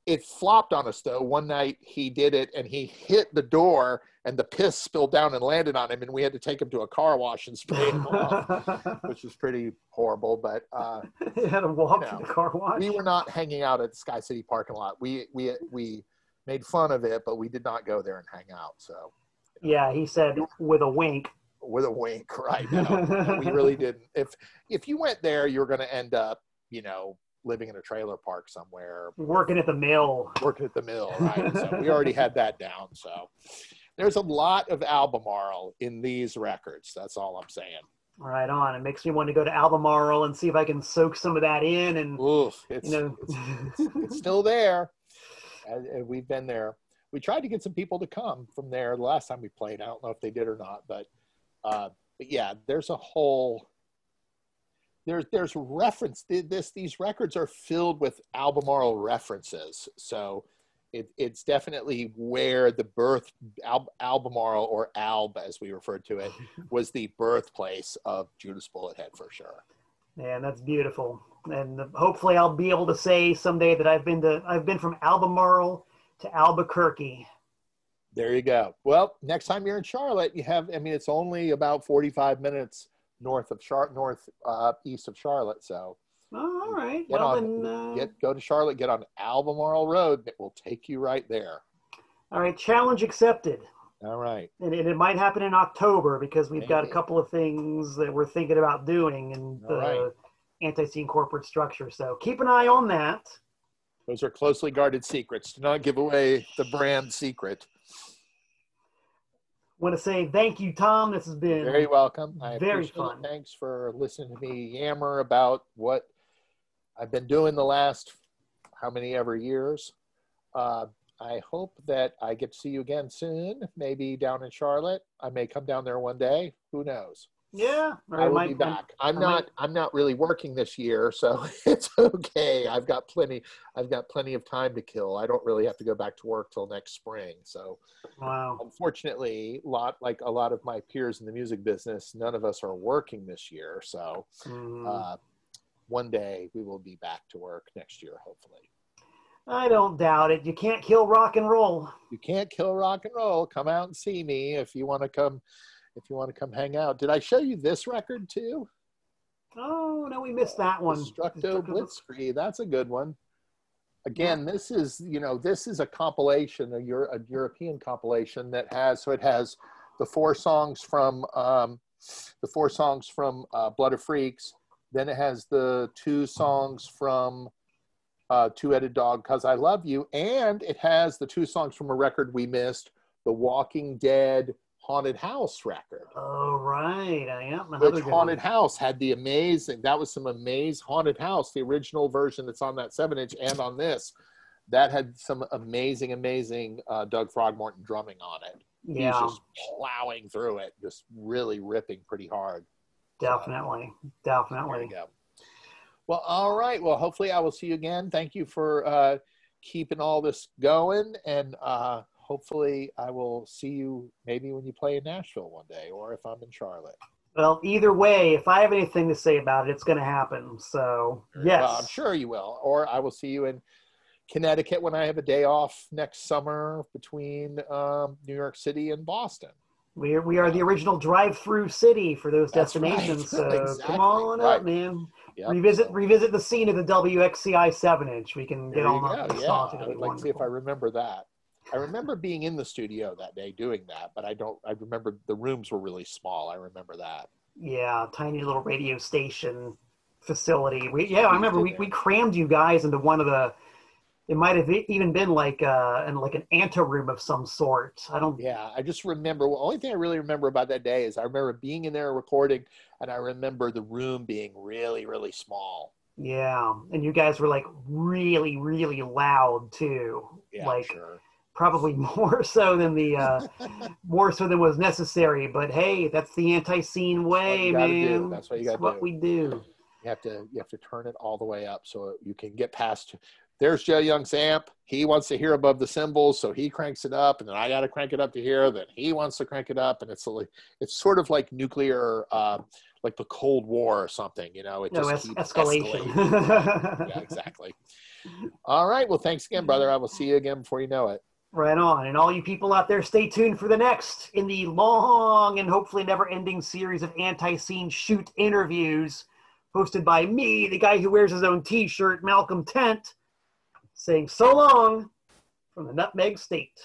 Speaker 2: it flopped on us though. One night he did it and he hit the door and the piss spilled down and landed on him, and we had to take him to a car wash and spray him off, which was pretty horrible. But
Speaker 1: you had to walk to the car wash.
Speaker 2: We were not hanging out at the Sky City parking lot. We made fun of it, but we did not go there and hang out. So,
Speaker 1: yeah, he said with a wink.
Speaker 2: With a wink, right? No, we really didn't. If you went there, you were going to end up, you know, living in a trailer park somewhere,
Speaker 1: working at the mill,
Speaker 2: right? So we already had that down. So there's a lot of Albemarle in these records. That's all I'm saying.
Speaker 1: Right on. It makes me want to go to Albemarle and see if I can soak some of that in. And
Speaker 2: it's still there. And we've been there. We tried to get some people to come from there the last time we played. I don't know if they did or not, but yeah, there's a whole there's reference. These records are filled with Albemarle references. So it's definitely where the birth Albemarle, or Alb as we referred to it, was the birthplace of Judas Bullethead for sure.
Speaker 1: Man, that's beautiful. And hopefully I'll be able to say someday that I've been from Albemarle to Albuquerque.
Speaker 2: There you go. Well, next time you're in Charlotte, it's only about 45 minutes east of Charlotte. So,
Speaker 1: all right.
Speaker 2: Go to Charlotte, get on Albemarle Road, and it will take you right there.
Speaker 1: All right. Challenge accepted.
Speaker 2: All right.
Speaker 1: And it might happen in October because we've got a couple of things that we're thinking about doing in the ANTiSEEN corporate structure. So keep an eye on that.
Speaker 2: Those are closely guarded secrets. Do not give away the brand secret.
Speaker 1: I want to say thank you, Tom. This has been
Speaker 2: very welcome.
Speaker 1: Very fun.
Speaker 2: Thanks for listening to me yammer about what I've been doing the last how many ever years. I hope that I get to see you again soon, maybe down in Charlotte. I may come down there one day. Who knows?
Speaker 1: Yeah,
Speaker 2: I will be back. I'm not really working this year, so it's okay. I've got plenty of time to kill. I don't really have to go back to work till next spring. So,
Speaker 1: wow.
Speaker 2: Unfortunately, like a lot of my peers in the music business, none of us are working this year. So, one day we will be back to work next year, hopefully.
Speaker 1: I don't doubt it. You can't kill rock and roll.
Speaker 2: You can't kill rock and roll. Come out and see me if you want to come. If you want to come hang out. Did I show you this record too?
Speaker 1: Oh, no, we missed that one.
Speaker 2: Destructo Blitzkrieg. That's a good one. Again, this is a compilation, a European compilation that has the four songs from Blood of Freaks. Then it has the two songs from Two-Headed Dog, 'Cause I Love You, and it has the two songs from a record we missed, The Walking Dead Haunted House record.
Speaker 1: Oh, right.
Speaker 2: Which Haunted House had that was some amazing Haunted House, the original version that's on that 7-inch and on this, that had some amazing Doug Throgmorton drumming on it.
Speaker 1: Yeah.
Speaker 2: He's just plowing through it, just really ripping pretty hard.
Speaker 1: Definitely.
Speaker 2: There you go. Well, all right. Well, hopefully I will see you again. Thank you for keeping all this going, and hopefully I will see you maybe when you play in Nashville one day, or if I'm in Charlotte.
Speaker 1: Well, either way, if I have anything to say about it, it's going to happen. So, yes.
Speaker 2: Well, I'm sure you will. Or I will see you in Connecticut when I have a day off next summer between New York City and Boston.
Speaker 1: We are the original drive-through city for those destinations. Right. So exactly. Come on up, man. Yep. Revisit the scene of the WXCI 7-inch. We can get on up.
Speaker 2: Yeah, I would like to see if I remember that. I remember being in the studio that day doing that, but I remember the rooms were really small. I remember that.
Speaker 1: Yeah, tiny little radio station facility. I remember we crammed you guys into one of the, it might have even been like an anteroom of some sort.
Speaker 2: I just remember, the only thing I really remember about that day is I remember being in there recording, and I remember the room being really, really small.
Speaker 1: Yeah, and you guys were like really, really loud too.
Speaker 2: Yeah,
Speaker 1: like,
Speaker 2: sure.
Speaker 1: Probably more so than was necessary. But hey, that's the ANTiSEEN way, man.
Speaker 2: That's what you got to do.
Speaker 1: What we do.
Speaker 2: You have to turn it all the way up so you can get past. There's Joe Young's amp. He wants to hear above the cymbals, so he cranks it up, and then I got to crank it up to here. Then he wants to crank it up, and it's sort of like nuclear, like the Cold War or something. It just keeps escalating. Yeah, exactly. All right. Well, thanks again, brother. I will see you again before you know it.
Speaker 1: Right on. And all you people out there, stay tuned for the next in the long and hopefully never-ending series of ANTiSEEN Shoot Interviews, hosted by me, the guy who wears his own T-shirt, Malcolm Tent, saying so long from the Nutmeg State.